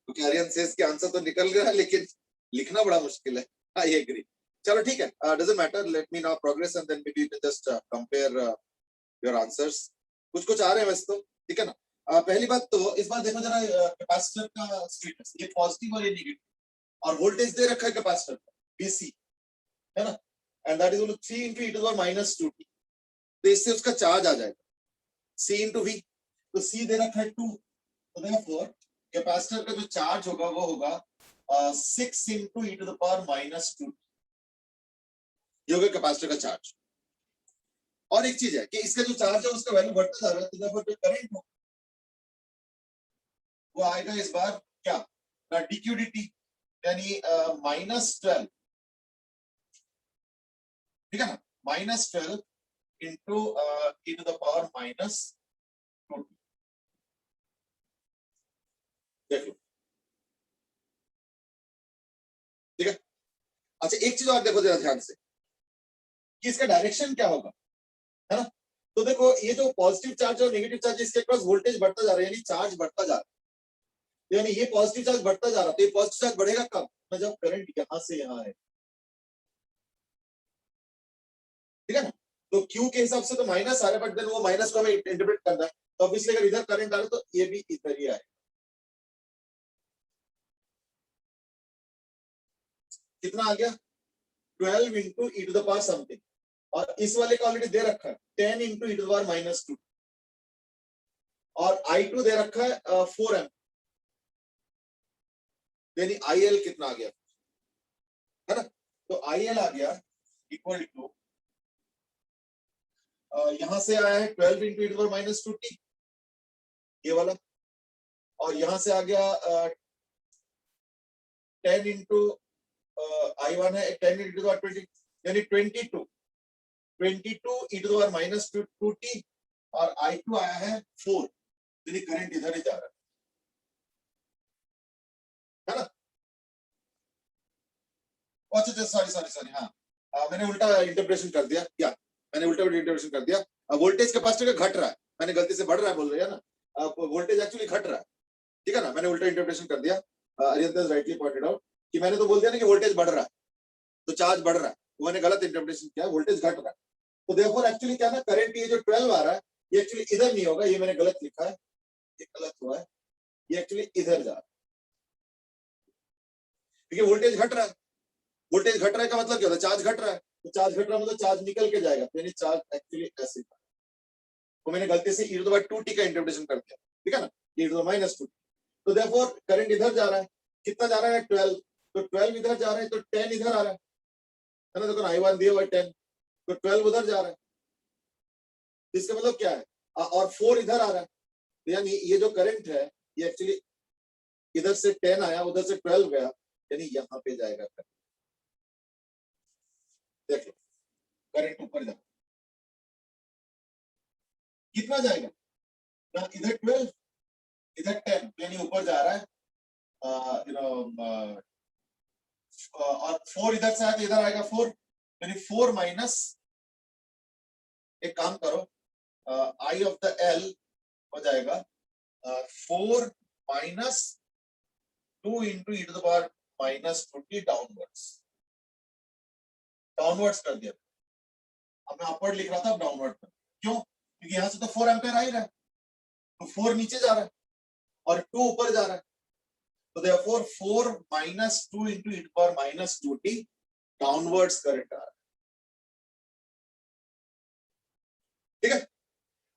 तो कैरियन सेज के आंसर तो निकल गया, लेकिन लिखना बड़ा मुश्किल है। I agree. चलो ठीक है, doesn't matter, let me now progress and then maybe you can just compare your answers. कुछ कुछ आ रहे हैं वैसे तो, ठीक है ना। पहली बात तो इस बार देखो जरा कैपेसिटर का स्टेटस, ये पॉजिटिव और ये नेगेटिव, और वोल्टेज दे रखा है कैपेसिटर का VC, है ना, and that is 3 into e to the power -2t, तो इससे उसका चार्ज आ जाएगा C into V, तो C दे रखा है 2, तो देयरफॉर कैपेसिटर का जो चार्ज होगा वो होगा 6 into e to the power -2, ये होगा कैपेसिटर का चार्ज। और एक चीज है कि इसका जो चार्ज है उसका वैल्यू बढ़ता जा रहा है, तो देयरफॉर जो करंट हो वो आएगा इस बार क्या, dq/dt, यानी -12, ठीक है ना, -12 into e to the power -2, देख लो, ठीक है। अच्छा एक चीज और देखो जरा ध्यान से कि इसका डायरेक्शन क्या होगा, है ना। तो देखो ये जो पॉजिटिव चार्ज और नेगेटिव चार्ज, इसके क्रॉस वोल्टेज बढ़ता जा रहा है, यानी चार्ज बढ़ता जा रहा है, यानी ये पॉजिटिव चार्ज बढ़ता जा रहा है, तो ये पॉजिटिव चार्ज बढ़ेगा कब, जब करंट यहां से यहां है, ठीक है ना। तो Q के हिसाब से तो माइनस आ रहा है, बट देन वो माइनस को हमें इंटरप्रेट करना है, तो ऑब्वियसली अगर इधर करंट आ रहा है तो ये भी इधर ही आए, कितना आ गया 12 into e to the power something, और इस वाले का ऑलरेडी दे रखा है 10 into e to the power -2, और I2 दे रखा है 4 एम्प, यानी IL कितना आ गया, है ना। तो IL आ गया इक्वल टू, यहां से आया है 12 into e to the power -2t, ये वाला, और यहां से आ गया 10 into I1 है 10 into the power 20, यानी 22 e to the power -2t, और I2 आया है 4, यानी करंट इधर ही जा रहा है ना। अच्छा सॉरी सॉरी सॉरी, हाँ मैंने उल्टा इंटरप्रेशन कर दिया, क्या मैंने उल्टा इंटरप्रेशन कर दिया, वोल्टेज कैपेसिटर का घट रहा है, मैंने गलती से बढ़ रहा है बोल रहे हैं ना, वोल्टेज एक्चुअली घट रहा है, ठीक है ना, मैंने उल्टा इंटरप्रेशन कर दिया। अरियंत राइटली पॉइंटेड आउट कि मैंने तो बोल दिया ना कि वोल्टेज बढ़ रहा है तो चार्ज बढ़ रहा है, तो मैंने गलत इंटरप्रेशन किया, वोल्टेज घट रहा है, तो देयरफॉर एक्चुअली क्या ना, करंट ये जो 12 आ रहा है ये एक्चुअली इधर नहीं होगा, ये मैंने गलत लिखा है, ये गलत हुआ है, ये एक्चुअली इधर जा रहा है, क्योंकि वोल्टेज घट रहा है, वोल्टेज घट रहा है का मतलब क्या होता है, चार्ज घट रहा है, तो चार्ज घट रहा है मतलब चार्ज निकल के जाएगा, तो यानी चार्ज एक्चुअली ऐसे तो मैंने गलती से e to the power 2t का इंटरप्रिटेशन कर दिया, ठीक है ना, e to the minus 2t। तो therefore करंट इधर जा रहा है, कितना जा रहा है 12, तो 12 इधर जा रहा है तो 10 इधर आ रहा है ना, देखो I1 दिया हुआ 10, तो 12 उधर जा रहा है, इसका मतलब क्या है, और 4 इधर आ रहा है, यानी ये जो करंट है ये एक्चुअली इधर से 10 आया, उधर से 12 गया, यानी यहाँ पे जाएगा करंट। देखो करंट ऊपर जा, कितना जाएगा, इधर 12 इधर 10, यानी ऊपर जा रहा है, और 4 इधर से आया तो इधर आएगा 4, यानी 4 माइनस, एक काम करो, आई ऑफ द एल हो जाएगा 4 minus 2 into E to the power minus 20 downwards कर दिया। अब मैं अपवर्ड लिख रहा था, डाउनवर्ड कर, क्यों, क्योंकि यहां से तो 4 एम्पेयर आ ही रहा है, तो 4 नीचे जा रहा है और 2 ऊपर जा रहा है, तो therefore 4 minus 2 into e to the power minus 2t downwards current आ रहा है, ठीक है।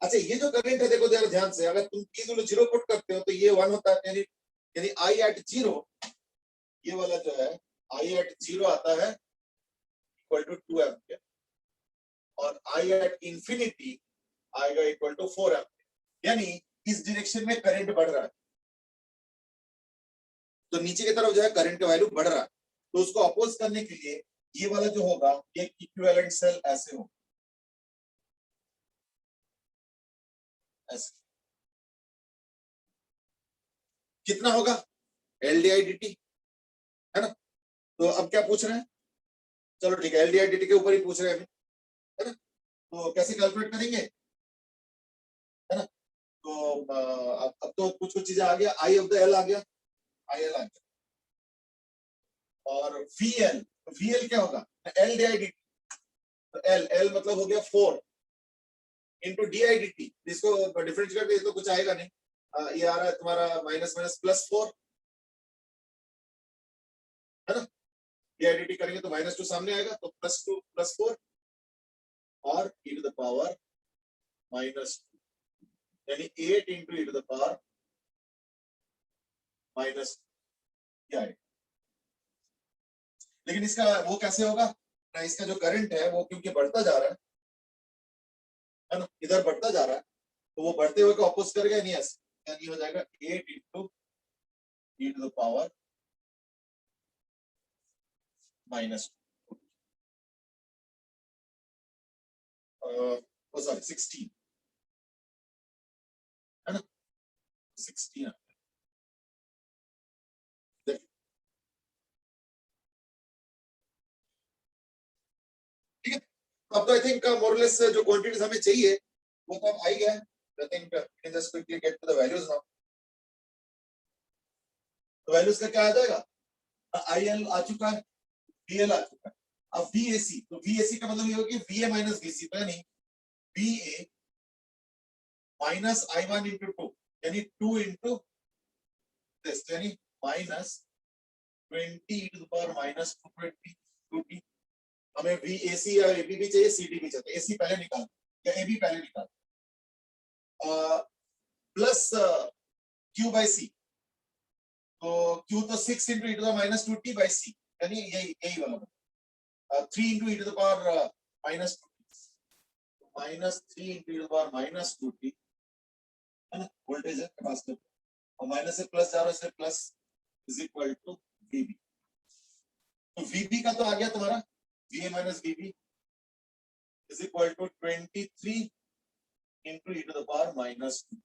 अच्छा ये जो करंट है देखो जरा ध्यान से, अगर तुम t को 0 पुट करते हो तो ये 1 होता है, यानी I at 0, ये वाला जो है I at 0 आता है इक्वल टू 2 एम्पियर, और I at इंफिनिटी आएगा इक्वल टू 4 एम्पियर, यानी इस डायरेक्शन में करंट बढ़ रहा है, तो नीचे की तरफ जो है करंट का वैल्यू बढ़ रहा है, तो उसको अपोज करने के लिए ये वाला जो होगा ये इक्विवेलेंट सेल ऐसे हो, ऐसे कितना होगा LDI dt, है ना। तो अब क्या पूछ रहे हैं, चलो ठीक है LDI dt के ऊपर ही पूछ रहे हैं, है ना, तो कैसे कैलकुलेट करेंगे, है ना, तो अब तो कुछ कुछ चीजें आ गया, आई ऑफ द एल आ गया, IL आ गया, और VL क्या होगा LDI dt, तो L मतलब हो गया 4 इंटू DI/dt, इसको डिफरेंशिएट करके तो कुछ आएगा नहीं, ये आ रहा है तुम्हारा माइनस माइनस प्लस 4, है ना, DI/dt करेंगे तो -2 सामने आएगा, तो +2 +4 और e टू द पावर -2, यानी 8 into e to the power -2 क्या है। लेकिन इसका वो कैसे होगा ना, इसका जो करंट है वो क्योंकि बढ़ता जा रहा है ना, इधर बढ़ता जा रहा है, तो वो बढ़ते हुए को अपोज करेगा, नहीं ऐसे, यानी हो जाएगा 8 into e to the power -2, sorry 16, है ना, 16, ठीक है। अब तो आई थिंक मोरलेस जो क्वांटिटीज हमें चाहिए वो तो अब आ ही गया है, I think can just quickly get to the values now. तो वैल्यूज का क्या आ जाएगा, IL आ चुका है, VL आ चुका है, अब VAC, तो VAC का मतलब ये होगा कि VA माइनस VC, तो यानी VA माइनस I1 इंटू 2, यानी 2 इंटू दिस, यानी minus 20 e to the power minus 220, हमें VAC या AB भी चाहिए, CD भी चाहिए, AC पहले निकाल या AB पहले निकाल, प्लस Q बाई C, तो Q तो 6 into e to the minus 2t by C, यानी यही वाला 3 into e to the power minus 3 into e to the power minus 2t, है ना, वोल्टेज है कैपेसिटर, और माइनस से प्लस जा रहा है, इसलिए plus is equal to VB, तो VB का तो आ गया तुम्हारा VA minus VB is equal to 23 into e to the power minus 2,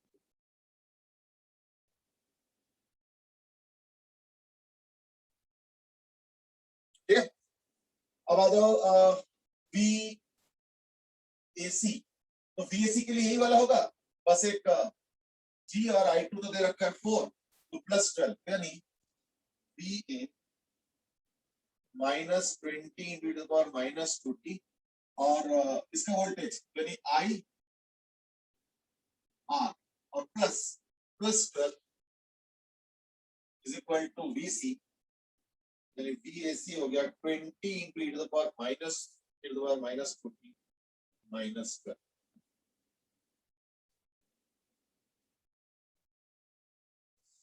ठीक है। अब आ जाओ VAC, तो VAC के लिए यही वाला होगा, बस एक G और I2 तो दे रखा है 4, तो +12, यानी VA minus 20 into the power minus 2t, और इसका वोल्टेज यानी I R और plus 12 is equal to VC, यानी VAC हो गया 20 into e to the power minus 2t -12,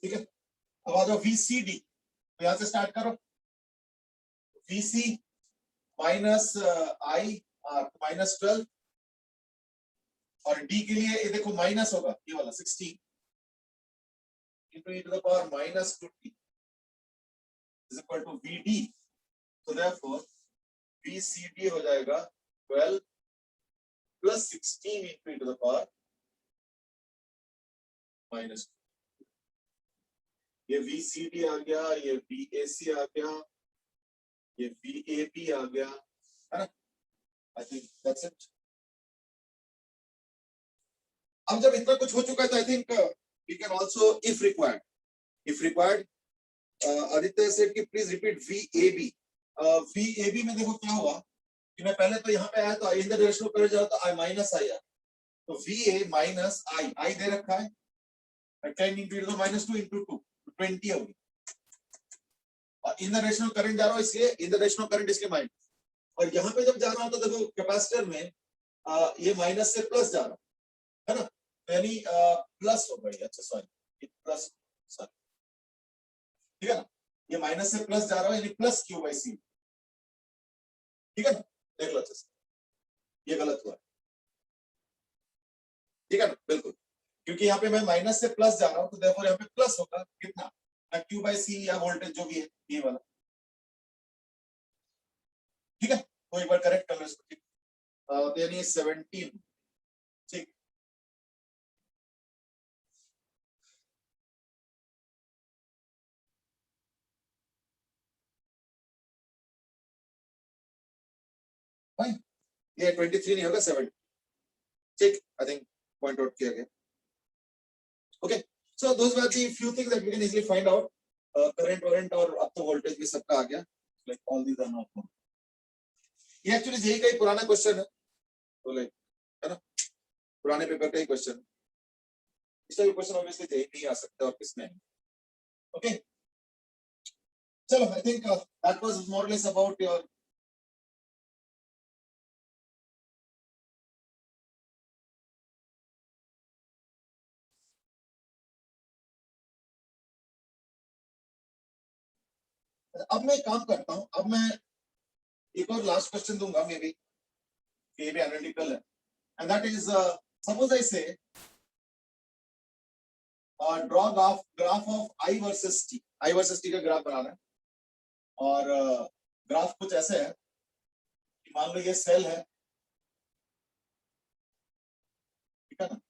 ठीक है, अब आ जाओ VCD, तो यहां से स्टार्ट करो। VC माइनस आई -12, और D के लिए ये देखो माइनस होगा, ये वाला 16 into e to the power -20 is equal to VD, so therefore VCD हो जाएगा 12 plus 16 into e to the power -2। ये VCD आ गया, ये VAC आ गया, ये VAB आ गया, है ना? I think that's it. अब जब इतना कुछ हो चुका है तो I think we can also if required Aditya said कि प्लीज रिपीट VAB। VAB में देखो क्या हुआ कि मैं पहले तो यहाँ पे आया तो in the direction of current जा रहा था, I माइनस आया, तो VA माइनस I दे रखा है 10 into e to the -2 into 2 20 होगी, और in the direction of current जा रहा हूँ इसलिए in the direction of current इसके माइनस, और यहाँ पे जब जा रहा हूँ तो देखो कैपेसिटर में ये माइनस से प्लस जा रहा है ना, यानी प्लस हो गई, अच्छा सॉरी प्लस, सॉरी, ठीक है ना, ये माइनस से प्लस जा रहा है यानी प्लस Q बाई C, ठीक है ना, देख लो अच्छे से, ये गलत हुआ है, ठीक है ना, बिल्कुल, क्योंकि यहाँ पे मैं माइनस से प्लस जा रहा हूँ तो देयरफॉर यहाँ पे प्लस होगा कितना, Q बाई C या वोल्टेज जो भी है ये वाला, ठीक है, तो एक बार करेक्ट कर लो इसको, ठीक, तो यानी 17, ठीक, भाई ये 23 नहीं होगा 7, ठीक, आई थिंक पॉइंट आउट किया गया। Okay, so those were the few things that we can easily find out, current वरेंट और अब तो वोल्टेज भी सबका आ गया, like all these are not, ये एक्चुअली यही का ही पुराना क्वेश्चन है, तो लाइक, है ना, पुराने पेपर का ही क्वेश्चन है, इसका भी क्वेश्चन ऑब्वियसली यही नहीं आ सकता और किसमें, ओके, चलो I think that was more और लेस अबाउट योर, अब मैं काम करता हूं, अब मैं एक और लास्ट क्वेश्चन दूंगा, मे बी ये भी एनालिटिकल है, and that is suppose I say draw graph of I versus T का ग्राफ बनाना है, और ग्राफ कुछ ऐसे है कि मान लो ये सेल है, ठीक है ना,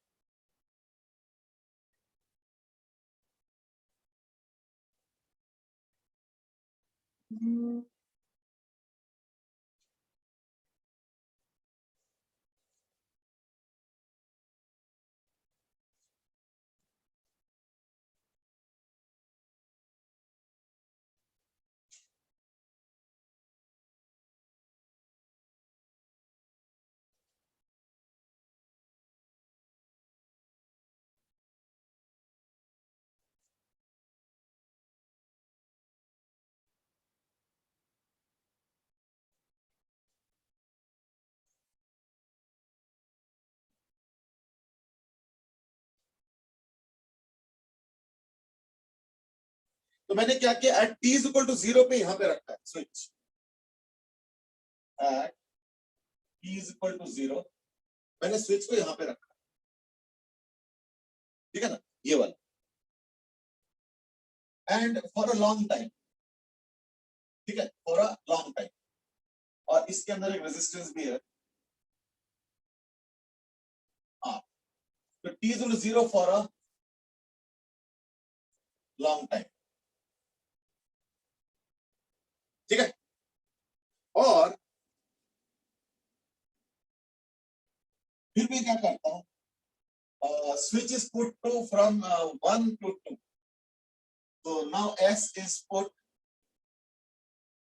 तो मैंने क्या किया, at T is equal to 0 पे यहाँ पे रखा है switch, at T is equal to 0 मैंने स्विच को यहाँ पे रखा, ठीक है ना, ये वाला, and for a long time, ठीक है, फॉर अ लॉन्ग टाइम, और इसके अंदर एक रेजिस्टेंस भी है, हाँ, तो T is equal to 0 for a long time, ठीक है, और फिर मैं क्या करता हूँ, switch is put to from 1 to 2, so now S is put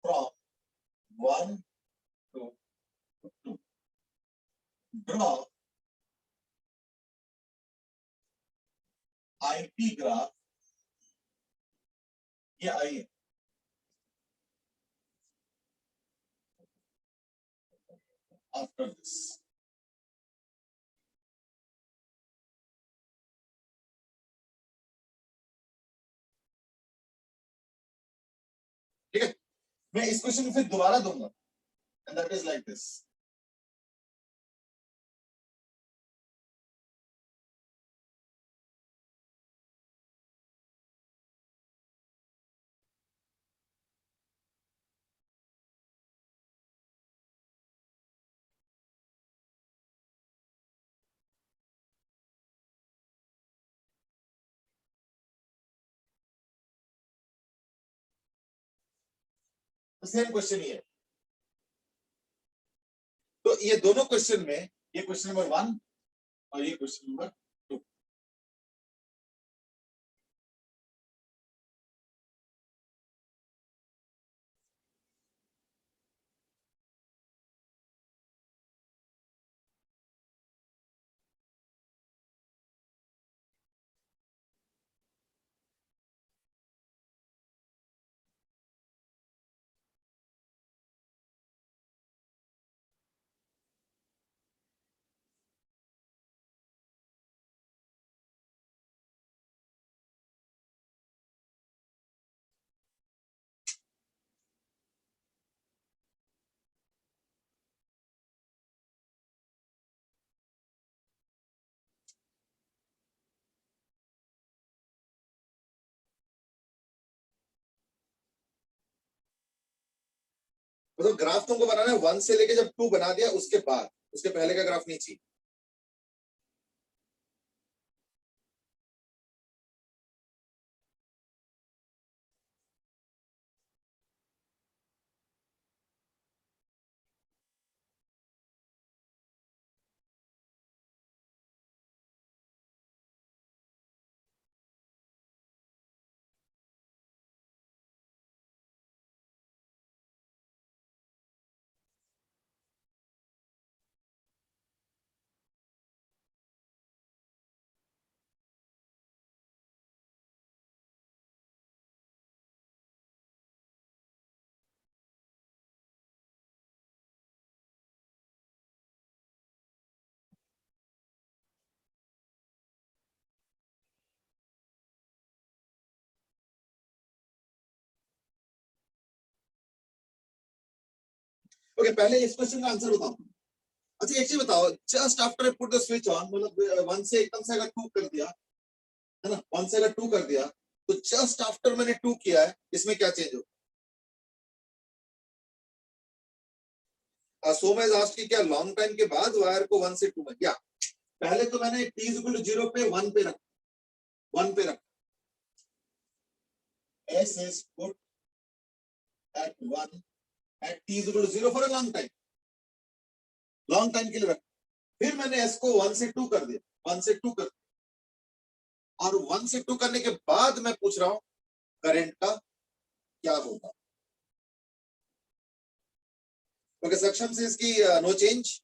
from 1 to 2, draw IP graph, ये I है, after this, ठीक है, मैं इस क्वेश्चन को फिर दोबारा दूंगा, and that is like this. Same question ही है। तो ये दोनों क्वेश्चन में, ये क्वेश्चन नंबर 1 और ये क्वेश्चन नंबर 2, मतलब ग्राफ तुमको बनाना है 1 से लेके जब 2 बना दिया उसके बाद, उसके पहले का ग्राफ नहीं चाहिए। ओके, पहले इस क्वेश्चन का आंसर बताओ। अच्छा एक चीज बताओ, just after I put the switch on, मतलब 1 से एकदम से अगर 2 कर दिया है ना, 1 से अगर 2 कर दिया, तो जस्ट आफ्टर मैंने 2 किया है, इसमें क्या चेंज हो? सोमा इज आस्क्ड कि क्या लॉन्ग टाइम के बाद वायर को 1 से 2 में क्या? पहले तो मैंने t इक्वल टू 0 पे 1 पे रखा, 1 पे रखा, s is put at 1 at t equal to 0 for a long time, long time के लिए रखा। फिर मैंने s को 1 से 2 कर दिया, 1 से 2 कर दिया, और 1 से 2 करने के बाद मैं पूछ रहा हूं करंट का क्या होगा। ओके, सक्षम से इसकी नो चेंज।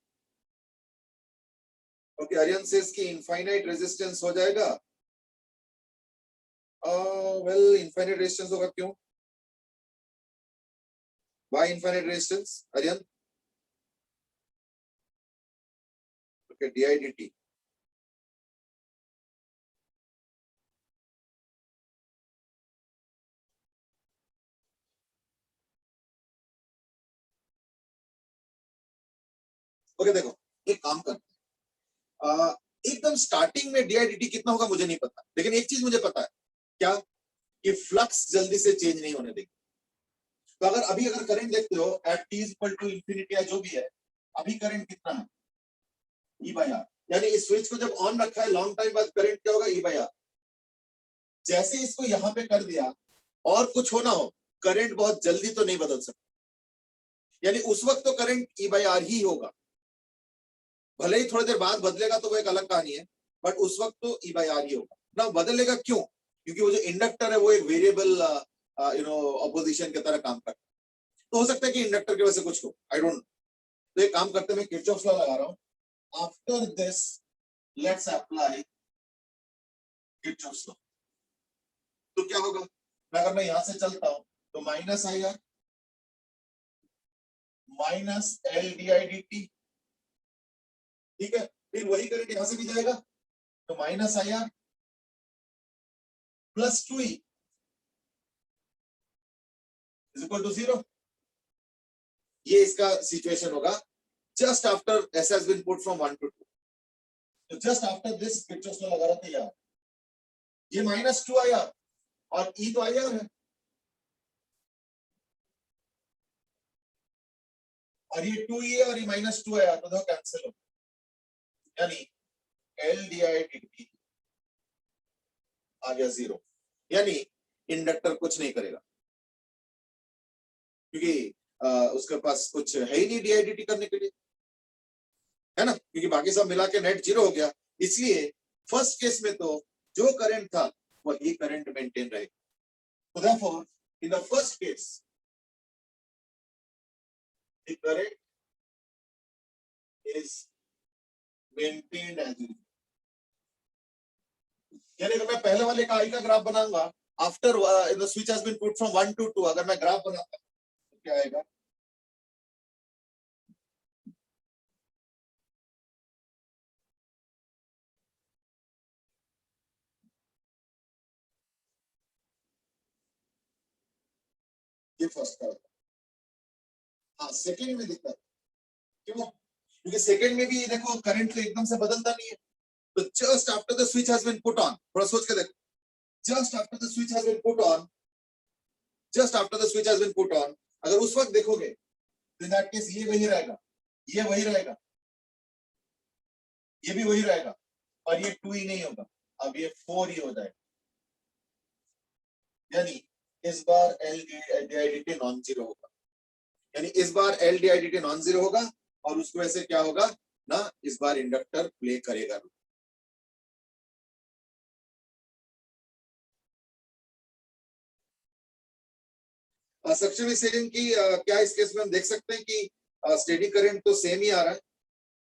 ओके, आर्यन से इसकी इनफाइनाइट रेजिस्टेंस हो जाएगा। वेल इनफाइनाइट रेजिस्टेंस होगा, क्यों? Why infinite resistance Aryan? Okay, D D T. Okay देखो, एक काम करते हैं, एकदम स्टार्टिंग में डीआईडीटी कितना होगा मुझे नहीं पता, लेकिन एक चीज मुझे पता है, क्या? कि फ्लक्स जल्दी से चेंज नहीं होने देगी। तो अगर अभी अगर करंट देखते हो at T equal to infinity या जो भी है, अभी करंट कितना है? E by R. यानी इस स्विच को जब ऑन रखा है लॉन्ग टाइम बाद करंट क्या होगा? ई बाई आर। जैसे इसको यहां पे कर दिया और कुछ होना हो, करंट बहुत जल्दी तो नहीं बदल सकता, यानी उस वक्त तो करंट ई बाई आर ही होगा, भले ही थोड़ी देर बाद बदलेगा तो वो एक अलग कहानी है, बट उस वक्त तो ई बाई आर ही होगा ना। बदलेगा क्यों? क्योंकि वो जो इंडक्टर है वो एक वेरिएबल ऑपोजिशन की तरह काम करता है। तो हो सकता है कि इंडक्टर की वजह से कुछ हो, आई डोंट। तो एक काम करते हैं, मैं किरचॉफ लॉ लगा रहा हूं। After this let's apply Kirchhoff law. तो क्या होगा? अगर मैं यहां से चलता हूं तो minus I are minus L D I D T, ठीक है। फिर वही करंट यहां से भी जाएगा, तो minus I R plus 2 E is equal to 0। ये इसका सिचुएशन होगा just after S has been put from 1 to 2। तो just after this Kirchhoff law लगा रहा था यार, ये -2 आया और ई तो आया है, और ये 2 है और ये -2 आया, तो देखो कैंसिल हो, यानी L D I D T आ गया 0। यानी इंडक्टर कुछ नहीं करेगा, क्योंकि उसके पास कुछ है ही नहीं डीआईडीटी करने के लिए, है ना, क्योंकि बाकी सब मिला के नेट 0 हो गया। इसलिए फर्स्ट केस में तो जो करंट था वही करंट मेंटेन रहेगा। So therefore, in the first case, the current is maintained as usual। यानी अगर मैं पहले वाले का आई का ग्राफ बनाऊंगा, after the switch has been put from 1 to 2, अगर मैं ग्राफ बनाता तो क्या आएगा, ये फर्स्ट का। हाँ, सेकंड में दिक्कत क्यों, क्योंकि सेकंड में भी देखो करंट तो एकदम से बदलता नहीं है। तो just after the switch has been put on, थोड़ा सोच के देखो, just after the switch has been put on, just after the switch has been put on, अगर उस वक्त देखोगे तो इन दैट केस ये वही रहेगा, ये वही रहेगा, ये भी वही रहेगा, और ये 2 ही नहीं होगा, अब ये 4 ही हो जाएगा। यानी इस बार L D I D T non zero होगा, यानी इस बार L D I D T non zero होगा, और उसकी वजह से क्या होगा ना, इस बार इंडक्टर प्ले करेगा। सक्शन सेम की क्या इस केस में हम देख सकते हैं कि स्टेडी करंट तो सेम ही आ रहा है।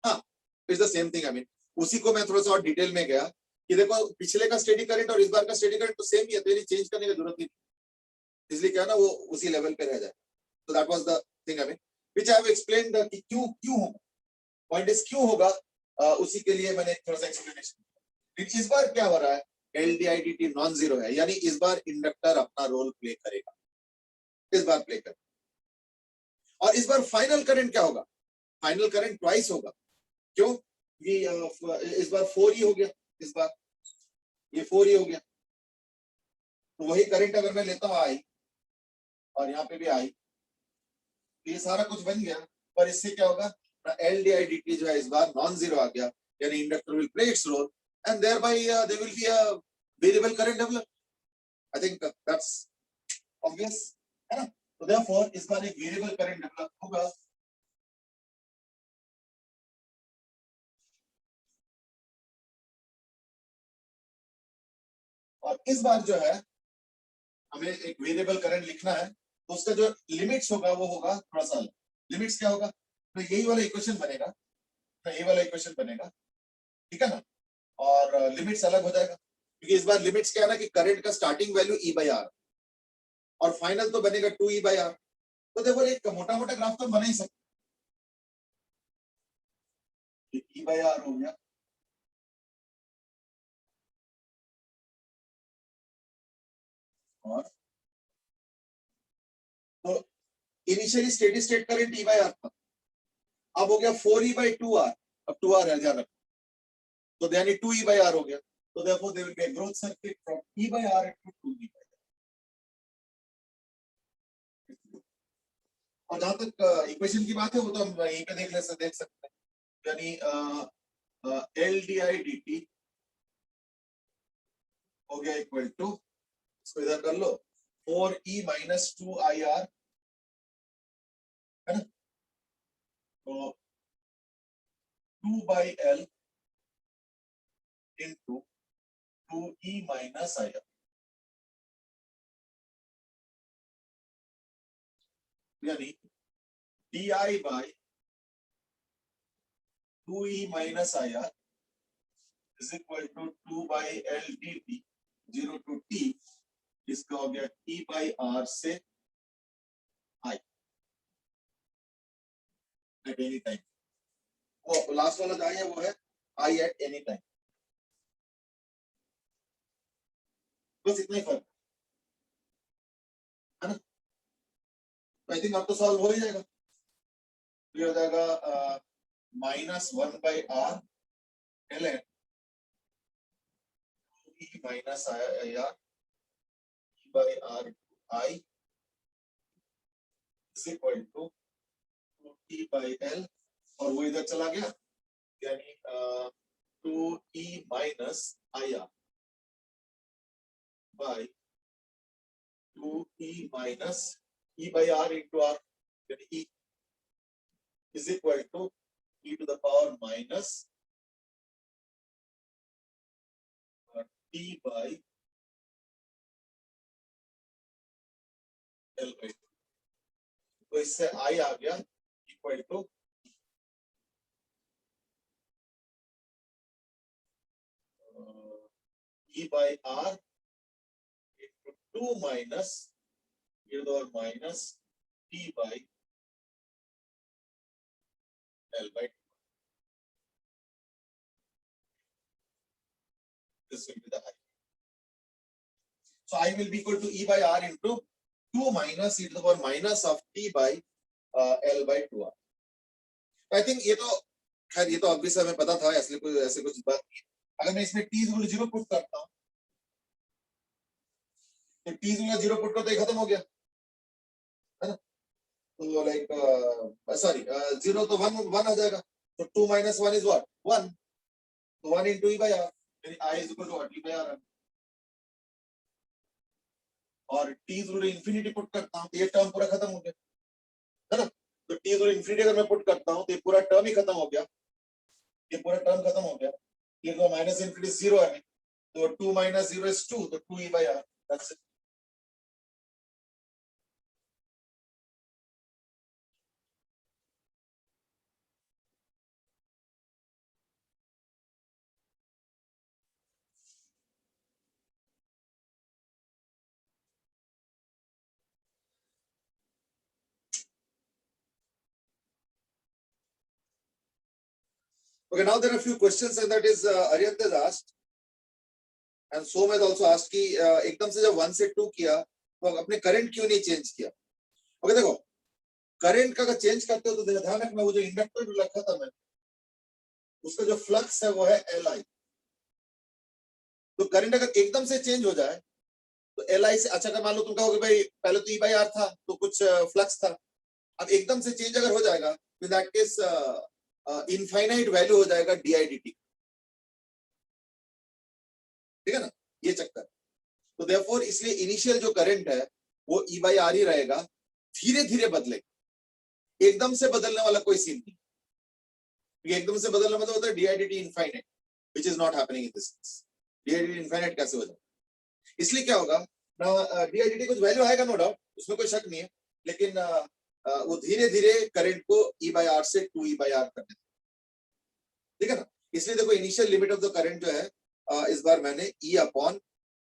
हाँ, it's the same thing. I mean उसी को मैं थोड़ा सा और डिटेल में गया कि देखो पिछले का स्टेडी करंट और इस बार का स्टेडी करंट तो सेम ही है, तो ये चेंज करने की जरूरत नहीं, इसलिए क्या ना वो उसी लेवल पे रह जाए। तो that was the thing, I mean which I have explained कि क्यों क्यों होगा, पॉइंट इज क्यों होगा, उसी के लिए मैंने थोड़ा सा एक्सप्लेनेशन। इस बार क्या हो रहा है, एलडीआईडीटी नॉन जीरो है, यानी इस बार इंडक्टर अपना रोल प्ले करेगा, इस बार प्ले करेगा। और इस बार फाइनल करंट क्या होगा, फाइनल करंट ट्वाइस होगा। क्यों, ये इस बार 4 ही हो गया, इस बार ये 4 ही हो गया, तो वही करंट अगर मैं लेता हूं आई, और यहाँ पे भी आई, तो ये सारा कुछ बन गया, पर इससे क्या होगा, L D I D T जो है इस बार नॉन जीरो आ गया, यानी inductor will play its role and thereby there will be a variable current develop. I think that's obvious, है ना। तो देयरफॉर इस बार एक वेरिएबल करंट डेवलप होगा, और इस बार जो है हमें एक वेरिएबल करंट लिखना है, तो उसका जो लिमिट्स होगा वो होगा थोड़ा सा, लिमिट्स क्या होगा, तो यही वाला इक्वेशन बनेगा, तो ये वाला इक्वेशन बनेगा, ठीक है ना, और लिमिट्स अलग हो जाएगा, क्योंकि इस बार लिमिट्स क्या है ना कि करंट का starting value E by R, और फाइनल तो बनेगा 2 ई बाई आर। तो देखो एक मोटा मोटा ग्राफ तो बना ही सकते, ई बाई आर हो गया, और तो initially steady state current E by R था, अब हो गया 4 ई बाई 2 आर, अब 2 आर है ध्यान रखो, तो यानी 2 ई बाई आर हो गया, तो therefore there will be a growth circuit from e by r to 2 e by r। और जहां तक इक्वेशन की बात है वो तो हम यहीं पे देख सकते हैं, यानी L D I D T हो गया इक्वल टू, इसको इधर कर लो, 4 ई माइनस 2 आई आर, है ना, तो 2 by L into 2 E minus I R, यानी D I by 2 E minus I R is equal to 2 by L D T 0 to T, इसका हो गया टी बाई आर से आई एट एनी टाइम। वो last वाला जो आई है वो है आई एट एनी टाइम, बस इतना ही फर्क है ना। आई थिंक अब तो सॉल्व हो ही जाएगा। ये हो जाएगा -1/r ln e minus r e by r I is equal to t by l, और वो इधर चला गया, यानी 2e minus ir by 2e minus e by r into r, यानी e is equal to e to the power minus t by l by 2। तो इससे i आ गया equal to e by r into 2 minus e to the power minus t by l by 2. This will be the I. So I will be equal to e by r into 2 minus e to the power minus of t by l by 2r. I think ये तो खैर ये तो obvious हमें पता था, ऐसे कुछ बात नहीं। अगर मैं इसमें t इक्वल 0 पुट करता हूँ तो t इक्वल 0 पुट करते ही खत्म हो गया, है ना? तो लाइक सॉरी 0 तो 1 आ जाएगा, तो 2 minus 1 is what? 1, तो 1 into e by r, यानी I is equal to what? E by r। और t इक्वल इंफिनिटी पुट करता हूँ तो ये टर्म पूरा खत्म हो गया, है ना? तो t इक्वल इंफिनिटी अगर मैं पुट करता हूँ तो ये पूरा टर्म ही खत्म हो गया, ये पूरा टर्म खत्म हो गया। ये तो माइनस इंफिनिटी 0 है, तो 2 minus 0 is 2, तो 2 e by r, that's it। Okay, now there are a few questions, and that is Aryant has asked and Som has also asked कि एकदम से जब 1 से 2 किया तो अपने करंट क्यों नहीं चेंज किया? ओके देखो, करंट का अगर चेंज करते हो तो ध्यान रखना, वो जो इंडक्टर जो रखा था मैं, उसका जो फ्लक्स है वो है Li। तो करंट अगर एकदम से चेंज हो जाए तो Li से, अच्छा अगर मान लो तुम कहोगे भाई पहले तो E by R था तो कुछ फ्लक्स था, अब एकदम से चेंज अगर हो जाएगा तो in that case infinite value हो जाएगा डी, ठीक है ना? ये चक्कर। तो देयरफॉर इसलिए इनिशियल जो करंट है वो E by R ही रहेगा, धीरे धीरे बदलेगा, एकदम से बदलने वाला कोई सीन नहीं। एकदम से बदलना मतलब होता है D infinite, which is not happening in this case. D infinite कैसे हो जाएगा? इसलिए क्या होगा ना, डी कुछ वैल्यू आएगा नो डाउट, उसमें कोई शक नहीं है, लेकिन वो धीरे धीरे करंट को E by R से 2 E by R करने, ठीक है ना? इसलिए देखो initial limit of the current जो है इस बार मैंने E upon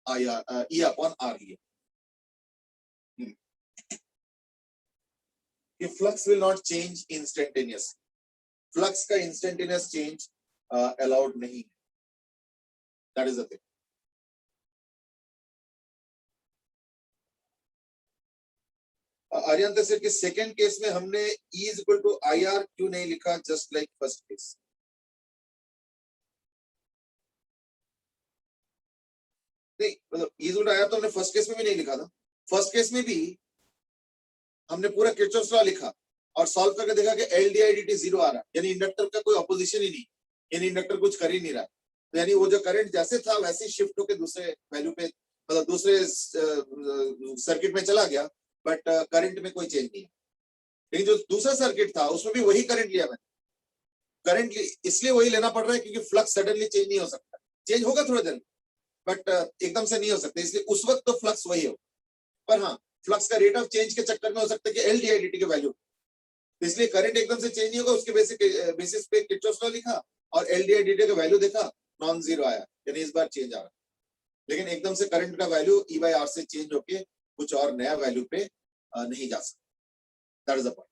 R लिया। Flux will not change instantaneous, flux का इंस्टेंटेनियस चेंज अलाउड नहीं है, that is the thing. Aryan sir के सेकंड केस में हमने E is equal to IR क्यों नहीं लिखा, जस्ट लाइक फर्स्ट केस? नहीं मतलब E is equal to IR तो हमने फर्स्ट केस में भी नहीं लिखा था, फर्स्ट केस में भी हमने पूरा किरचॉफ्स लॉ लिखा और सॉल्व करके देखा कि L dt 0 आ रहा, यानी इंडक्टर का कोई ऑपोजिशन ही नहीं, यानी इंडक्टर कुछ कर ही नहीं रहा, तो यानी वो जो करंट जैसे था वैसे ही शिफ्ट होकर दूसरे वैल्यू पे, मतलब दूसरे सर्किट में चला गया, बट करंट में कोई चेंज नहीं है। लेकिन जो दूसरा सर्किट था उसमें भी वही करंट लिया मैंने, करंट इसलिए वही लेना पड़ रहा है क्योंकि फ्लक्स सडनली चेंज नहीं हो सकता, चेंज होगा थोड़ा देर बट एकदम से नहीं हो सकता, इसलिए उस वक्त तो फ्लक्स वही हो, पर हाँ फ्लक्स का रेट ऑफ चेंज के चक्कर में हो सकता है कि L dt के वैल्यू, इसलिए करंट एकदम से चेंज नहीं होगा, उसके बेसिस पे किरचॉफ्स लॉ लिखा और L dt का वैल्यू देखा नॉन जीरो आया, यानी इस बार चेंज आ रहा, लेकिन एकदम से करंट का वैल्यू E by R से चेंज होके कुछ और नया वैल्यू पे नहीं जा सकता, दैट इज द पॉइंट,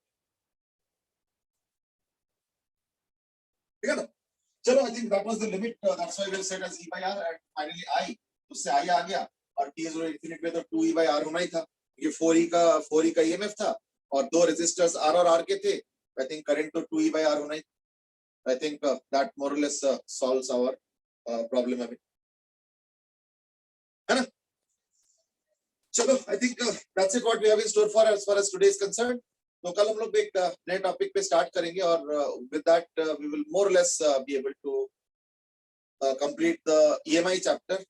ठीक है ना? चलो I think that was the limit, that's why we said as E by R and finally I, उससे I आ गया और t इज इनफिनिटी पे तो 2 E by R होना ही था, ये 4e का EMF था, और दो रेजिस्टर्स R और R के थे, आई थिंक करंट तो 2E/R होना ही, आई थिंक दैट मोर और लेस सॉल्व्स आवर प्रॉब्लम अभी, है ना? चलो, I think that's it what we have in store for as far as today is concerned. तो कल हम लोग एक नए टॉपिक पे स्टार्ट करेंगे और with that we will more और less be able to complete the EMI chapter,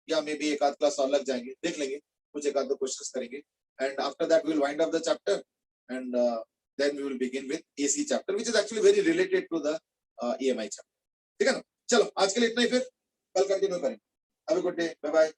या मे बी एक आध क्लास और लग जाएंगे, देख लेंगे, कुछ एक आध दो क्वेश्चंस करेंगे, and after that we will wind up the chapter and then we will begin with AC chapter which is actually very related to the EMI chapter. ठीक है ना? चलो आज के लिए इतना ही, फिर कल कंटिन्यू करेंगे। Have a good day, bye bye.